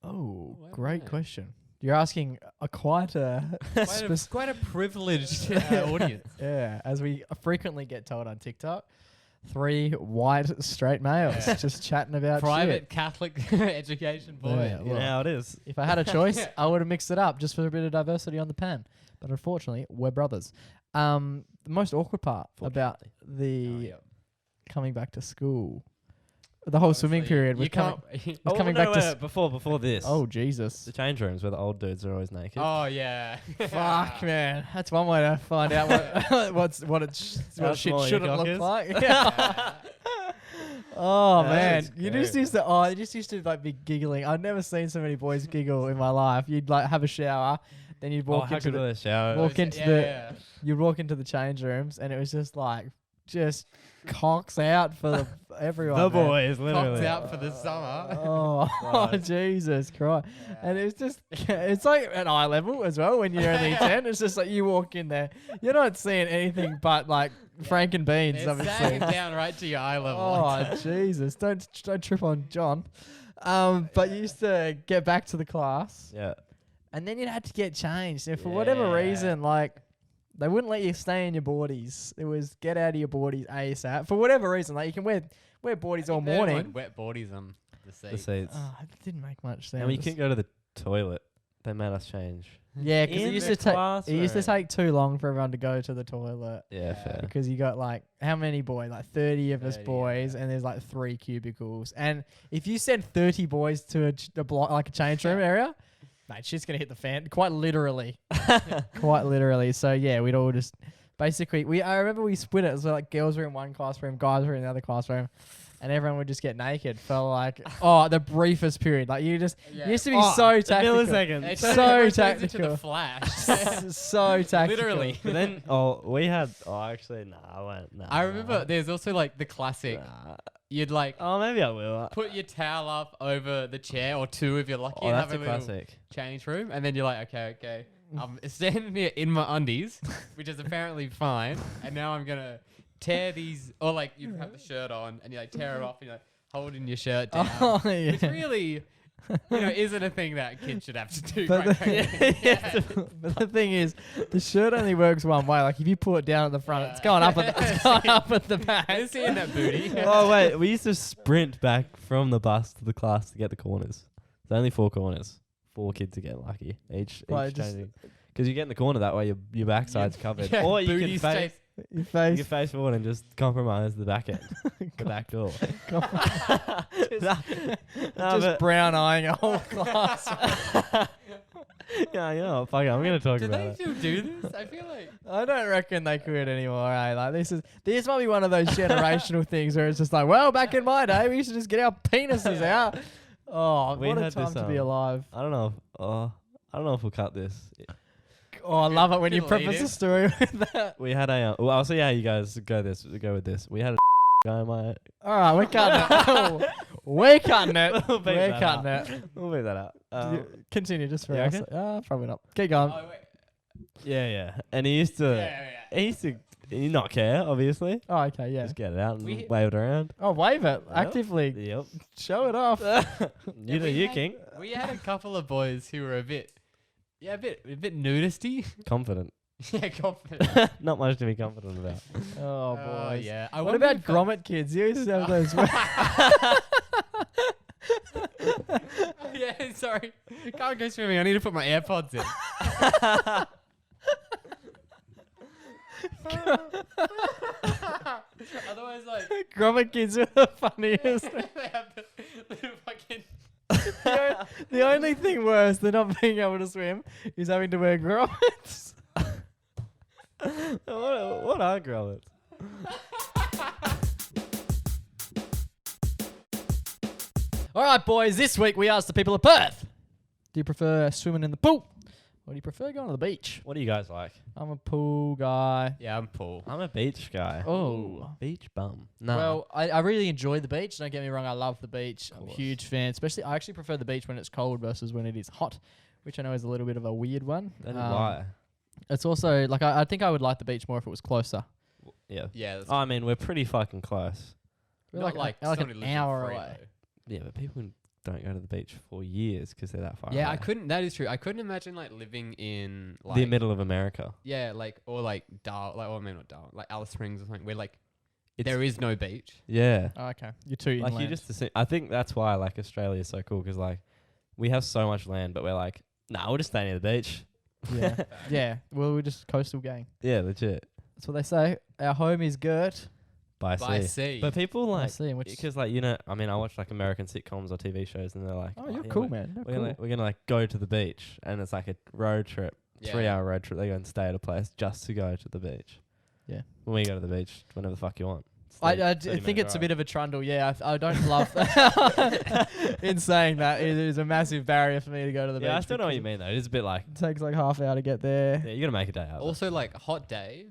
Oh, Well, great yeah. question. You're asking quite a Quite a privileged audience. yeah, as we frequently get told on TikTok, 3 white straight males Yeah. just chatting about Private shit. Catholic education boy. Yeah, well, Yeah, it is. If I had a choice, I would have mixed it up just for a bit of diversity on the pan. But unfortunately, we're brothers. The most awkward part about the Oh, yeah. coming back to school The whole swimming Obviously, period was you can't. was coming back to. before this. Oh Jesus! The change rooms where the old dudes are always naked. Oh yeah. Fuck man, that's one way to find out what what How shit small your shouldn't cock look is. like. Oh That man, is you just scary. used to. Oh, you just used to like be giggling. I'd never seen so many boys giggle in my life. You'd like have a shower, then you'd walk how into good the are the shower? walk into yeah, the yeah. you'd walk into the change rooms, and it was just like cocks out for everyone. The man. boys, literally. Cocked out for the summer. Oh, God. Jesus Christ. And it's just, it's like at eye level as well when you're only 10. It's just like you walk in there, you're not seeing anything but like Frank and beans, They're obviously. sagging down right to your eye level. Oh, Jesus. Don't trip on John. But you used to get back to the class Yeah. and then you'd have to get changed. And for whatever Yeah. reason, like, they wouldn't let you stay in your boardies. It was get out of your boardies ASAP. For whatever reason, like you can wear boardies all They had, like, morning. wet boardies on the seat. The seats. Oh, it didn't make much sense. And we couldn't go to the toilet. They made us change. Yeah, because it In used the to take classroom. too long for everyone to go to the toilet. Yeah, Yeah. fair. Because you got like how many boys? Like 30 of us 30, boys, yeah. and there's like 3 cubicles. And if you send 30 boys to a block like a change room area, mate, shit's gonna hit the fan. Quite literally, quite literally. So yeah, we'd all just basically I remember we split it. So like girls were in one classroom, guys were in the other classroom. And everyone would just get naked for like, the briefest period. Like you just Yeah. used to be so tactical. Milliseconds. It So turns into tactical. the Flash. So tactical. Literally. But then, actually, nah, I went, nah. I remember there's also like the classic. Nah. You'd like Oh, maybe I will. put your towel up over the chair or two if you're lucky Oh, and that's have a a little classic. change room. And then you're like, okay. I'm standing here in my undies, which is apparently fine. And now I'm going to tear these, or like you have the shirt on and you like tear it off and you're like holding your shirt down. Oh, yeah. Which really, isn't a thing that kids should have to do. But quite the- frankly. Yeah. But the thing is, the shirt only works one way. Like if you pull it down at the front, it's going up at the back. I'm seeing that booty. Oh, wait. We used to sprint back from the bus to the class to get the corners. There's only 4 corners. 4 kids to get lucky. Each Like, just- changing. Because you get in the corner that way, your backside's covered. Yeah, or you can, booty's face, chase- Your you face. can face forward and just compromise the back end. The back door. Just brown eyeing a whole class. Yeah, fuck it. I'm going to talk Do about they it. still do this? I feel like. I don't reckon they could anymore. Like this might be one of those generational things where it's just like, well, back in my day, we used to just get our penises out. Oh, We what a had time this, to be alive. I don't know. I don't know if we'll cut this. Oh, I love it when you Good preface lead-in. a story with that. We had a. Well, I'll see how you guys go with this. We had a guy in my. All right, we're cutting it. We're cutting it. We'll beat We're that cutting up. it. We'll leave that out. Continue just for you us. reckon? Probably not. Keep going. Oh, wait. Yeah. And he used to. Yeah. He used to not care, obviously. Oh, okay, yeah. Just get it out and We- wave it around. Oh, wave it Yep. actively. Yep. Show it off. You know, we you had- king. We had a couple of boys who were a bit nudisty. Confident. Yeah, confident. Not much to be confident about. Oh, Oh, boys. yeah. I What wonder about if Grommet kids? You used to have those. Yeah, sorry. Can't go swimming. I need to put my AirPods in. Otherwise, like, Grommet kids are the funniest. they have the little fucking. The only thing worse than not being able to swim is having to wear grommets. what are grommets? All right, boys. This week we asked the people of Perth: do you prefer swimming in the pool, or do you prefer going to the beach? What do you guys like? I'm a pool guy. Yeah, I'm Paul. I'm a beach guy. Oh. Beach bum. No. Well, I really enjoy the beach. Don't get me wrong. I love the beach. I'm a course. huge fan. Especially, I actually prefer the beach when it's cold versus when it is hot, which I know is a little bit of a weird one. that is why. It's also like I think I would like the beach more if it was closer. Yeah. Yeah, that's I mean, we're pretty fucking close. We're not like somebody an lives in hour Freo. away. Yeah, but people don't go to the beach for years because they're that far Yeah, away. I couldn't. That is true. I couldn't imagine like living in like The middle of America. yeah, like or like not like Alice Springs or something where like It's- there is no beach. Yeah. Oh, okay, you're too Like inland. you just assume, I think that's why like Australia is so cool because like we have so much land, but we're like, nah, we'll just stay near the beach. yeah, yeah. Well, we're just coastal gang. Yeah, legit. That's what they say. Our home is girt by By sea. sea. But people I like see, which because like I mean I watch like American sitcoms or TV shows and they're like, oh, you're yeah, cool, man. You're cool. we're gonna like go to the beach and it's like a road trip, Yeah. 3-hour road trip. They go and stay at a place just to go to the beach. Yeah. When we go to the beach, whenever the fuck you want. I think it's a bit of a trundle. Yeah, I don't love that. In saying that, it is a massive barrier for me to go to the beach. Yeah, I still know what because you mean though. It is a bit like It takes like half hour to get there. yeah, you gotta make a day out. of it. Also, like, a hot day,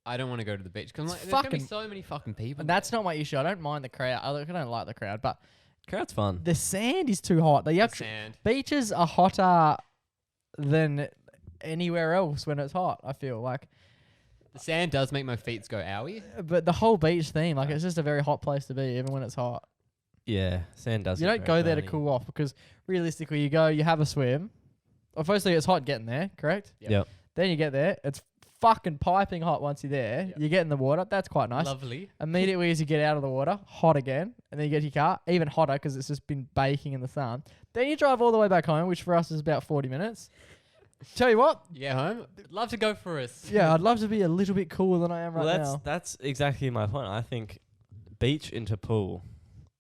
I don't want to go to the beach. Because, like, It's there's going to be fucking- so many fucking people. And that's not my issue. I don't mind the crowd. I don't like the crowd, but Crowd's fun. the sand is too hot. The there. actual Sand. beaches are hotter than anywhere else when it's hot. I feel like, The sand does make my feet go owie. but the whole beach theme, like, it's just a very hot place to be, even when it's hot. Yeah, sand does. You get don't very go there to burny. cool off because realistically, you go, you have a swim. Well, firstly, it's hot getting there, correct? Yep. Then you get there, it's fucking piping hot once you're there. Yep. You get in the water, that's quite nice. Lovely. Immediately as you get out of the water, hot again, and then you get to your car, even hotter because it's just been baking in the sun. Then you drive all the way back home, which for us is about 40 minutes. Tell you what, You get home? Love to go for us. yeah, I'd love to be a little bit cooler than I am right Well, now. that's exactly my point. I think beach into pool,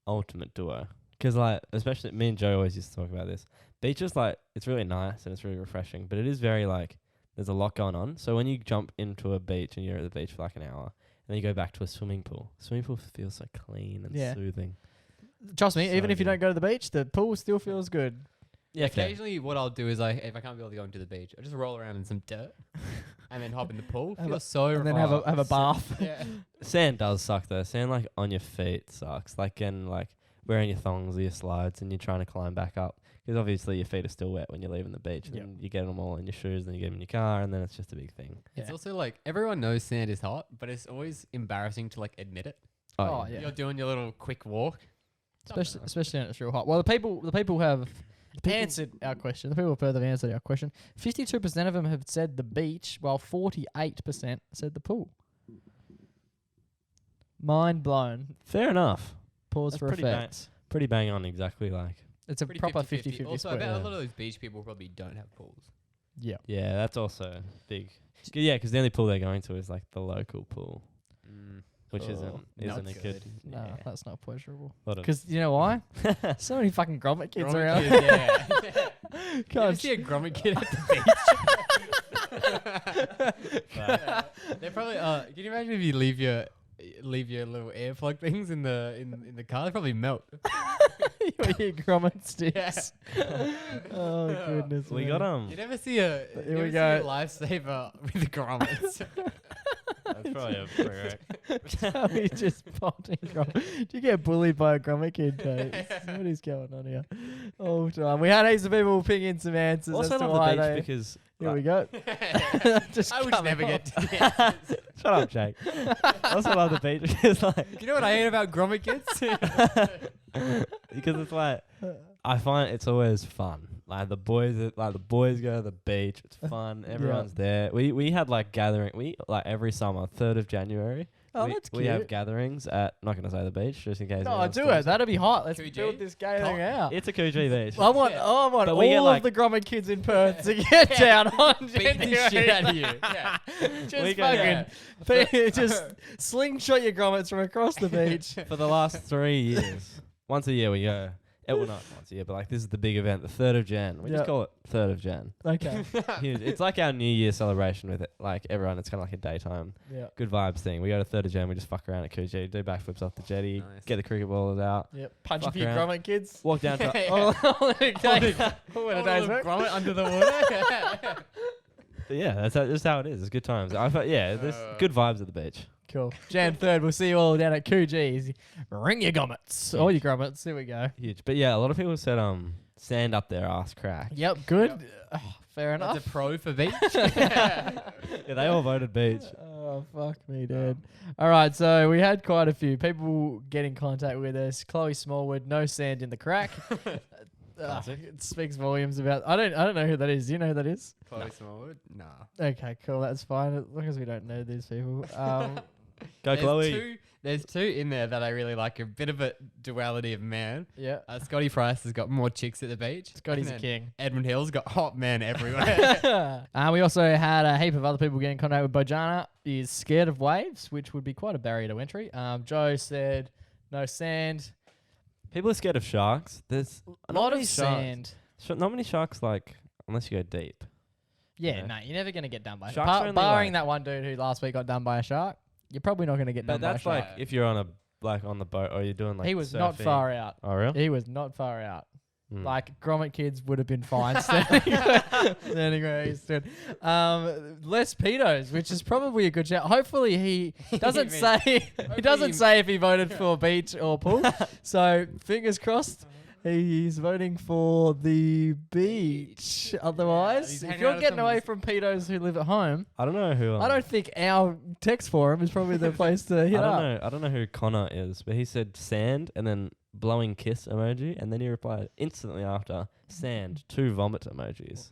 ultimate duo. Because like, especially me and Joe always used to talk about this. Beach is like, it's really nice and it's really refreshing, but it is very like, there's a lot going on. So when you jump into a beach and you're at the beach for like an hour, and then you go back to a swimming pool feels so clean and Yeah. soothing. Trust me, So even if you good. don't go to the beach, the pool still feels good. Yeah, okay. Occasionally, what I'll do is, if I can't be able to go into the beach, I'll just roll around in some dirt and then hop in the pool. Have a- Feels so And then have a relaxed. bath. Yeah. Sand does suck though. Sand like on your feet sucks. Like and like wearing your thongs or your slides and you're trying to climb back up. Because obviously your feet are still wet when you're leaving the beach. Yep. And you get them all in your shoes, then you get them in your car, and then it's just a big thing. It's Yeah. also like everyone knows sand is hot, but it's always embarrassing to like admit it. Oh, yeah. You're doing your little quick walk. Especially when it's real hot. Well, the people have answered our question. The people further answered our question. 52% of them have said the beach, while 48% said the pool. Mind blown. Fair enough. Pause That's for pretty effect. Pretty bang on exactly like. It's a Pretty proper 50-50. 50-50 Also, I split. bet yeah. a lot of those beach people probably don't have pools. Yeah. Yeah, that's also big. Yeah, because the only pool they're going to is like the local pool, which Oh, isn't not a good. good. No, Yeah. that's not pleasurable. Lot of- Because you know why? So many fucking Grommet kids Grommet around. kid, yeah. You ever Can't see a Grommet kid at the beach? They're probably. Can you imagine if you leave your little air plug things in the car? They probably melt. you eat Grommet sticks. Oh goodness. We me. got You never see a. Here You we never see go. a lifesaver with the grommets. That's probably a correct. How we just potting Grommet. Do you get bullied by a Grommet kid, Jay? What is going on here? Oh, time. We had heaps of people ping in some answers Also, as I to love why the beach they. because Here we go. Just I would coming never off. get to the answers. shut up, Jake. I also love the beach because like You know what I hate about Grommet kids? because it's like I find it's always fun. Like the boys go to the beach. It's fun. Everyone's there. We had like gathering. We like every summer, 3rd of January. Oh, we, that's we have cute. gatherings at. Not gonna say the beach, just in case. No, anyone do storms it. That'd be hot. Let's Coogee? build this gathering out. It's a Coogee beach. I want, Yeah. I want But we get, all like- of the Grommet kids in Perth to get down on Beat the January. shit out of you. Yeah. Just We go- fucking, just slingshot your grommets from across the beach. For the last 3 years, once a year we go. Well, not once a year, but like this is the big event, the 3rd of Jan. We Yep. just call it 3rd of Jan. Okay. Huge. It's like our New Year celebration with it. Like everyone, it's kind of like a daytime Yeah. good vibes thing. We go to 3rd of Jan, we just fuck around at Coogee, do backflips off the jetty, Nice. get the cricket balls out, Yep. Punch a Fuck few around. Grommet kids. walk down to. Oh, when a day's Oh, work. Grommet under the water. Yeah, that's how it is. It's good times. I thought, yeah, there's good vibes at the beach. Cool. Jan 3rd, we'll see you all down at Coogee. Ring your grommets. All your grommets. Here we go. Huge. But yeah, a lot of people said sand up their ass crack. Yep. Good. Fair enough. That's a pro for beach. Yeah, they all voted beach. Oh, fuck me, dude. All right, so we had quite a few people get in contact with us. Chloe Smallwood, no sand in the crack. Classic. It speaks volumes about. I don't know who that is. Do you know who that is? Chloe Smallwood? Nah. Okay, cool. That's fine as long as we don't know these people. Go Chloe. There's two in there that I really like. A bit of a duality of man. Yeah. Scotty Price has got more chicks at the beach. Scotty's and a then king. Edmund Hill's got hot men everywhere. We also had a heap of other people get in contact with Bojana. He's scared of waves, which would be quite a barrier to entry. Joe said no sand. People are scared of sharks. There's A lot of sand. Not many sharks, like, unless you go deep. Yeah, Yeah. no, you're never going to get done by a Sharks shark. are only Barring like- that one dude who last week got done by a shark, you're probably not going to get But done by a that's shark. like if you're on on the boat or you're doing like He was not surfing. far out. Oh, really? He was not far out. Mm. Like, Grommet kids would have been fine standing where he stood. Less pedos, which is probably a good shout. Hopefully he doesn't say if he voted for beach or pool. So fingers crossed he's voting for the beach. Otherwise, he's if hanging you're out with getting some of away his- from pedos who live at home, I don't know who. I don't think our text forum is probably the place to hit up. I don't know who Connor is, but he said sand and then blowing kiss emoji, and then he replied instantly after sand 2 vomit emojis.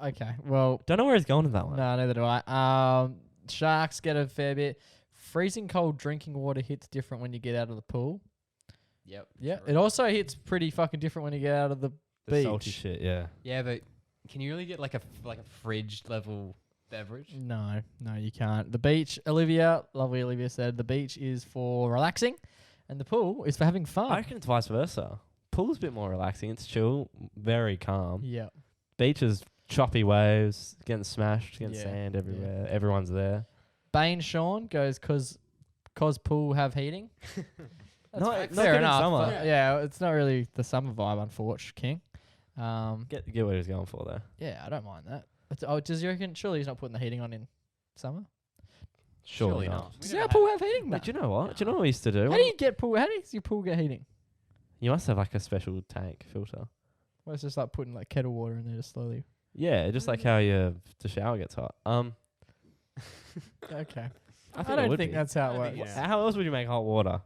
Okay, well, Don't know where he's going with that one. no, neither do I. Sharks get a fair bit. Freezing cold drinking water hits different when you get out of the pool. Yep. Yeah, true. it also hits pretty fucking different when you get out of the The beach. salty shit, yeah. Yeah, but can you really get like a fridge level beverage? No, you can't. The beach, lovely Olivia said, the beach is for relaxing, and the pool is for having fun. I reckon it's vice versa. Pool's a bit more relaxing. It's chill, very calm. Yeah. Beach is choppy waves, getting smashed, getting Yeah, sand yeah. everywhere. Everyone's there. Bane Sean goes, cause pool have heating. That's No, fair, not fair good in enough. summer. but yeah, it's not really the summer vibe, unfortunately, King. Get what he was going for there. Yeah, I don't mind that. Does you reckon? Surely he's not putting the heating on in summer. Surely not. Does our pool have heating? But do you know what? Do you know what we used to do? How do you get pool? How does your pool get heating? You must have like a special tank filter. Well, it's just like putting like kettle water in there to slowly. Yeah, just like how the shower gets hot. Okay. I I it don't would think be. that's how I it works. think it's- How else would you make hot water?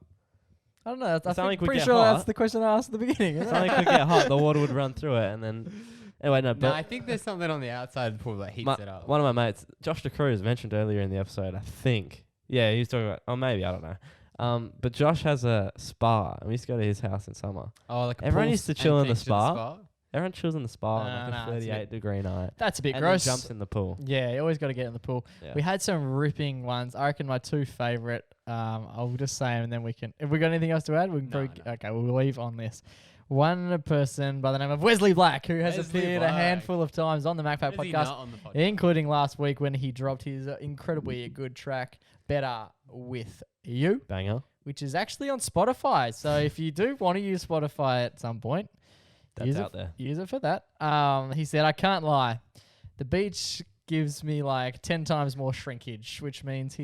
I don't know. Something I'm could pretty get sure that's hot. the question I asked at the beginning. isn't Something it? could get hot, the water would run through it, and then anyway, no. No, But I think there's something on the outside of the pool that heats it up. one of my mates, Josh DeCruz, mentioned earlier in the episode, I think. Yeah, he was talking about. Oh, maybe I don't know. But Josh has a spa, and we used to go to his house in summer. Oh, like a Everyone pool used to and chill in the things to spa. Everyone chills in the spa on like Nah, a it's a bit- 38-degree night, That's a bit and gross. then jumps in the pool. Yeah, you always got to get in the pool. Yeah. We had some ripping ones. I reckon my 2 favorite. I'll just say them, and then we can. If we got anything else to add, we can. No, probably, Okay, we'll leave on this. One person by the name of Wesley Black, who has Wesley appeared a Black. handful of times on the MacPack Is he podcast, not on the podcast? including last week when he dropped his incredibly good track, "Better with You," Banger. which is actually on Spotify. So if you do want to use Spotify at some point, That's use out there. Use it for that. He said, I can't lie. The beach gives me like 10 times more shrinkage, which means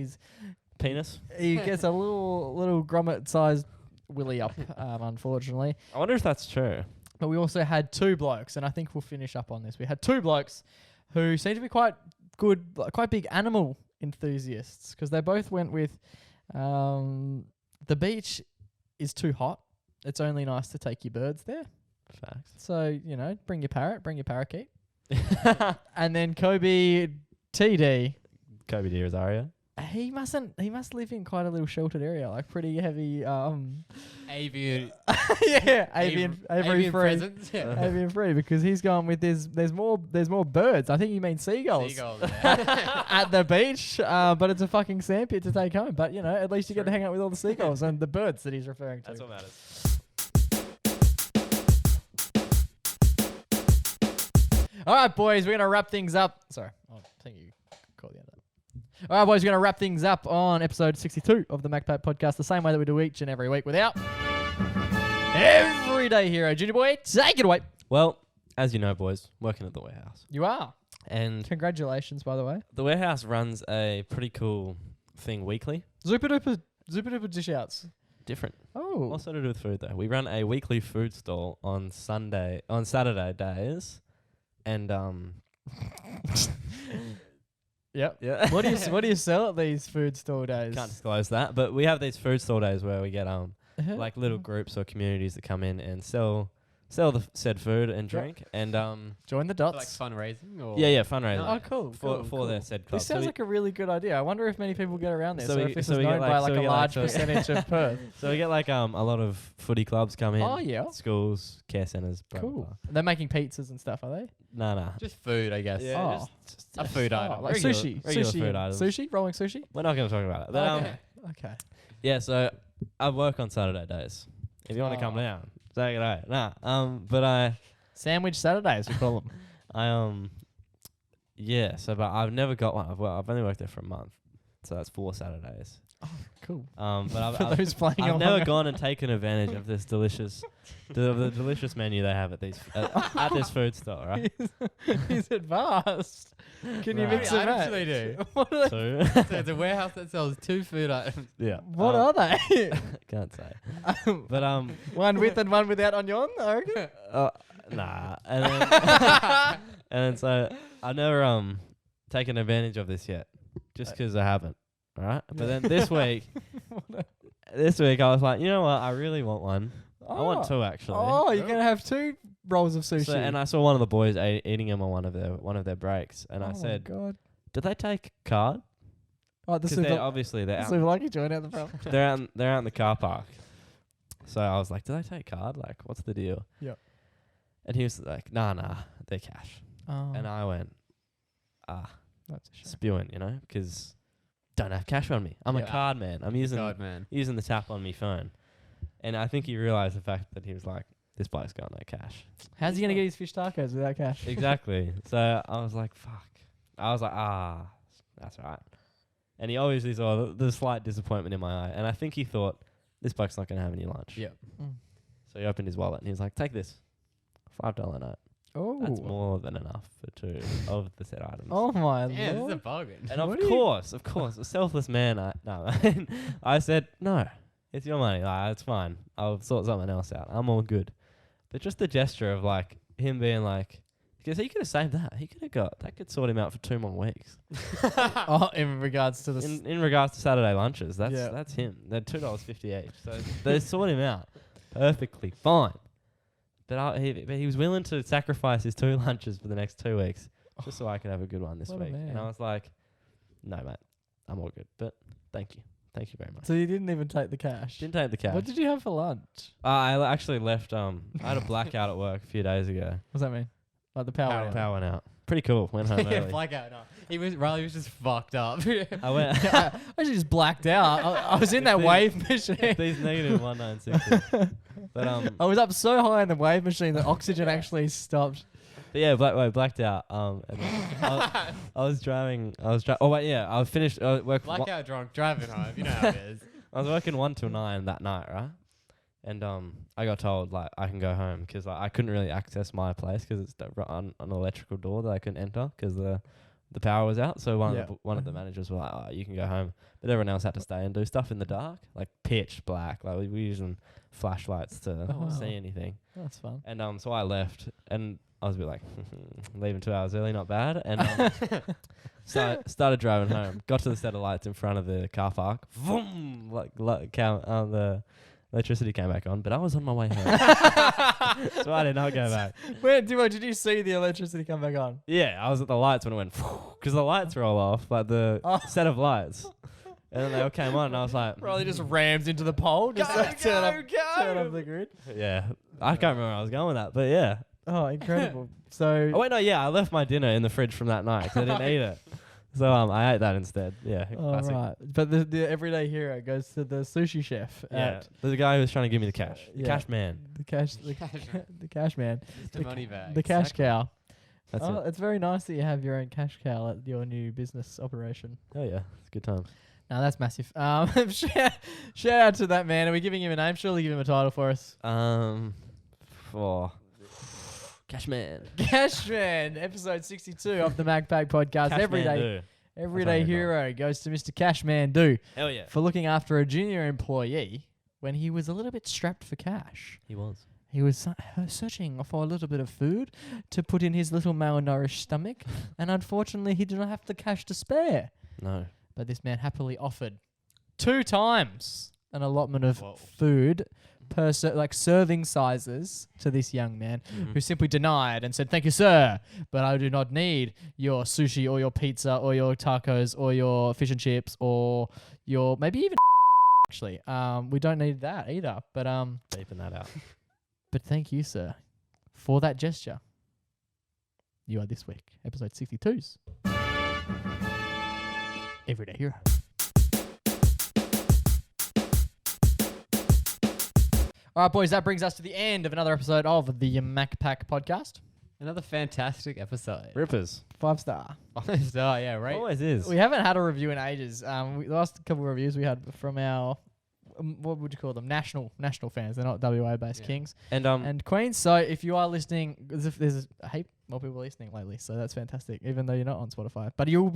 Penis. he gets a little grommet-sized willy up, unfortunately. I wonder if that's true. But we also had 2 blokes, and I think we'll finish up on this. We had 2 blokes who seem to be quite good, quite big animal enthusiasts, because they both went with the beach is too hot. It's only nice to take your birds there. Facts. So, bring your parrot, bring your parakeet. And then Kobe TD, Kobe De Rosario. he must live in quite a little sheltered area, like pretty heavy Avian avian free. presence. Yeah. Avian free, because he's gone with there's more birds. I think you mean seagulls. Seagulls, yeah. At the beach, but it's a fucking sandpit to take home. But at least you get to hang out with all the seagulls and the birds that he's referring to. That's what matters. All right, boys, we're going to wrap things up. Sorry, I think you called the other. All right, boys, we're going to wrap things up on episode 62 of the MacPack podcast, the same way that we do each and every week without Everyday Hero. Junior boy, take it away. Well, as you know, boys, working at the warehouse. You are. And Congratulations, by the way. the warehouse runs a pretty cool thing weekly. Zooper Doopers dish outs. Different. Oh. Also to do with food, though. We run a weekly food stall on Saturday days. And, Yep. yeah. What do you sell at these food store days? Can't disclose that, but we have these food stall days where we get like little groups or communities that come in and sell sell the said food and drink, and Join the Like dots. fundraising or yeah, fundraising Oh, cool. for their said club. This sounds like a really good idea. I wonder if many people get around this, So or we- if this so is we get known like- by so like we a get like- large so- percentage of Perth. So we get like a lot of footy clubs come in. Oh, yeah. Schools, care centres. Blah, Cool. Blah, blah. They're making pizzas and stuff, are they? Nah. just food, I guess. Yeah, Oh. just A food Oh, item. like Regular- sushi. regular Sushi. food and- items. Sushi? Rolling sushi? We're not going to talk about it. But Okay. yeah. So I work on Saturday days. If you want to come Oh. down, say it out. Nah. But Sandwich Saturdays, we call them. yeah. So but I've never got one. I've only worked there for a month, so that's 4 Saturdays. Cool. But For I've those playing I've along. never gone and taken advantage of this delicious, the delicious menu they have at these at this food store, right? He's advanced. Can you Right. mix and items do match? they do? What are they? So So it's a warehouse that sells 2 food items. yeah. What are they? Can't say. But One with and one without onion, I reckon. nah. And then and then so I've never taken advantage of this yet, just 'cause I haven't. All right. But then this week I was like, you know what? I really want one. I want 2 actually. Oh, you're gonna have 2 rolls of sushi. So, and I saw one of the boys eating them on one of their breaks, and I Oh said, my God. "Did they take card? Oh, the Because they're super, obviously they're out, super lucky joint out the front. they're out in the car park." So I was like, "Do they take card? Like, what's the deal?" Yeah. And he was like, "Nah, they're cash." Oh, And I went, that's a shame. spewing, because don't have cash on me. I'm a Yeah. card man. I'm using God, man. using the tap on me phone. And I think he realized the fact that he was like, this bloke's got no cash. How's he gonna get his fish tacos without cash? Exactly. So I was like, fuck. I was like, that's right. And he obviously saw the slight disappointment in my eye. And I think he thought, this bloke's not going to have any lunch. Yeah. Mm. So he opened his wallet and he was like, take this. $5 note. Oh, That's more than enough for 2 of the said items. oh my Yeah, this is a lord! bargain. And What of do you- course, a selfless man. I said, no, it's your money. Like, it's fine. I'll sort something else out. I'm all good. But just the gesture of like him being like, because he could have saved that. He could have got that. Could sort him out for 2 more weeks. Oh, in regards to the In regards to Saturday lunches, that's Yeah. that's him. They're $2.50 each. So they sort him out perfectly fine. But he was willing to sacrifice his 2 lunches for the next 2 weeks just so I could have a good one this What a week. And man. I was like, no, mate, I'm all good. But thank you. Thank you very much. So you didn't even take the cash. Didn't take the cash. What did you have for lunch? I actually left. I had a blackout at work a few days ago. What does that mean? Like the power. went out? Power went out. Pretty cool. Went home Yeah, early. blackout. No. Riley was just fucked up. I went. I actually just blacked out. I was in that These- wave machine. These negative 196. But I was up so high in the wave machine that oxygen actually stopped. But yeah, blacked out. And I was driving. Oh wait, yeah. I finished work. Blackout drunk, driving home. You know how it is. I was working 1 till 9 that night, right? And I got told like I can go home because like, I couldn't really access my place because it's on an electrical door that I couldn't enter because the power was out. So one of the managers were like, "Oh, you can go home," but everyone else had to stay and do stuff in the dark, like pitch black. Like we were using flashlights to wow. see anything. That's fun. And so I left, and I was a bit like, leaving 2 hours early, not bad. And so I started driving home. Got to the set of lights in front of the car park. Vroom, the electricity came back on, but I was on my way home, so I did not go back. Wait, did you see the electricity come back on? Yeah, I was at the lights when it went, because the lights were all off, like the set of lights, and then they all came on, and I was like, Riley just rams into the pole. Just turn up the grid. yeah, I can't remember where I was going with that, but yeah. Oh, incredible. So Oh wait, no, yeah, I left my dinner in the fridge from that night 'cause I didn't eat it. So I ate that instead. Yeah, all classic. right. But the everyday hero goes to the sushi chef Yeah, at there's a guy who was trying to give me the cash. The Yeah. cash man. the cash the cash man. Mr. Moneybag. The cash cow. That's Oh, it. it's very nice that you have your own cash cow at your new business operation. Oh yeah, it's a good time. No, that's massive. Shout out to that man. Are we giving him a name? Surely give him a title for us. For Cashman. Cashman, episode 62 of the MacPack podcast. Everyday That's hero goes to Mr. Cashman Do Hell yeah. for looking after a junior employee when he was a little bit strapped for cash. He was. He was searching for a little bit of food to put in his little malnourished stomach, and unfortunately he did not have the cash to spare. No. But this man happily offered 2 times an allotment of Whoa. food serving sizes to this young man who simply denied and said, "Thank you, sir, but I do not need your sushi or your pizza or your tacos or your fish and chips or your maybe even actually. We don't need that either. But Beeping that out. But thank you, sir, for that gesture. You are this week, episode 62's Everyday Hero. All right, boys, that brings us to the end of another episode of the MacPack podcast. Another fantastic episode. Rippers. 5-star. 5-star, yeah, right? Always is. We haven't had a review in ages. The last couple of reviews we had from our, what would you call them? National fans. They're not WA-based Kings And Queens. So if you are listening, there's a heap more people listening lately, so that's fantastic. Even though you're not on Spotify, but you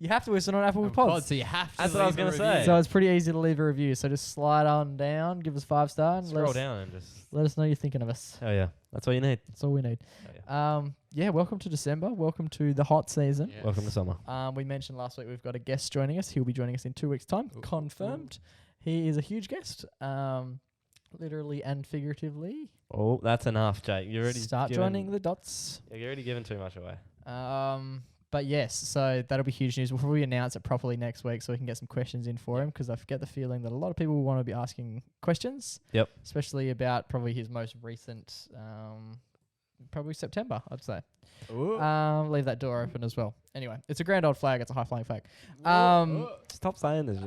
have to listen on Apple Pods. So you have to. That's what I was leave a gonna say. review. So it's pretty easy to leave a review. So just slide on down, give us 5 stars, and scroll down and just. let us know you're thinking of us. Oh yeah, that's all you need. That's all we need. Oh, Yeah, welcome to December. Welcome to the hot season. Yes. Welcome to summer. We mentioned last week we've got a guest joining us. He'll be joining us in 2 weeks' time. Ooh, Confirmed. He is a huge guest, literally and figuratively. Oh, that's enough, Jake. You're already Start joining the dots. Yeah, you're already giving too much away. But yes, so that'll be huge news. We'll probably announce it properly next week so we can get some questions in for him, because I get the feeling that a lot of people will want to be asking questions. Yep. Especially about probably his most recent, probably September, I'd say. Ooh. Leave that door open as well. Anyway, it's a grand old flag. It's a high-flying flag. Stop saying this.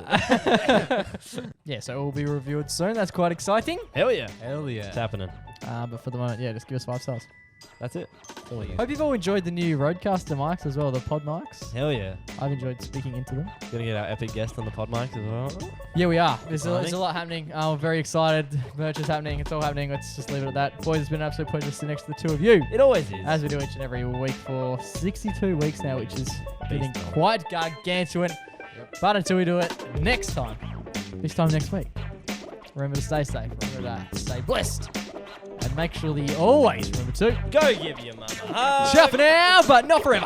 Yeah, so it will be reviewed soon. That's quite exciting. Hell yeah. Hell yeah. It's happening. But for the moment, yeah, just give us 5 stars. That's it. That's all we need. Hope you've all enjoyed the new Rodecaster mics as well, the pod mics. Hell yeah. I've enjoyed speaking into them. Gonna get our epic guest on the pod mic as well. Yeah, we are. There's a Exciting. lot happening. I'm very excited. Merch is happening. It's all happening. Let's just leave it at that. Boys, it's been an absolute pleasure to sit next to the two of you, It always is. as we do each and every week for 62 weeks now, which is getting Beast. quite gargantuan. But until we do it next time, this time next week, remember to stay safe. Remember to stay blessed. And make sure that you always remember to Go give your mama a hug. ciao for now, but not forever.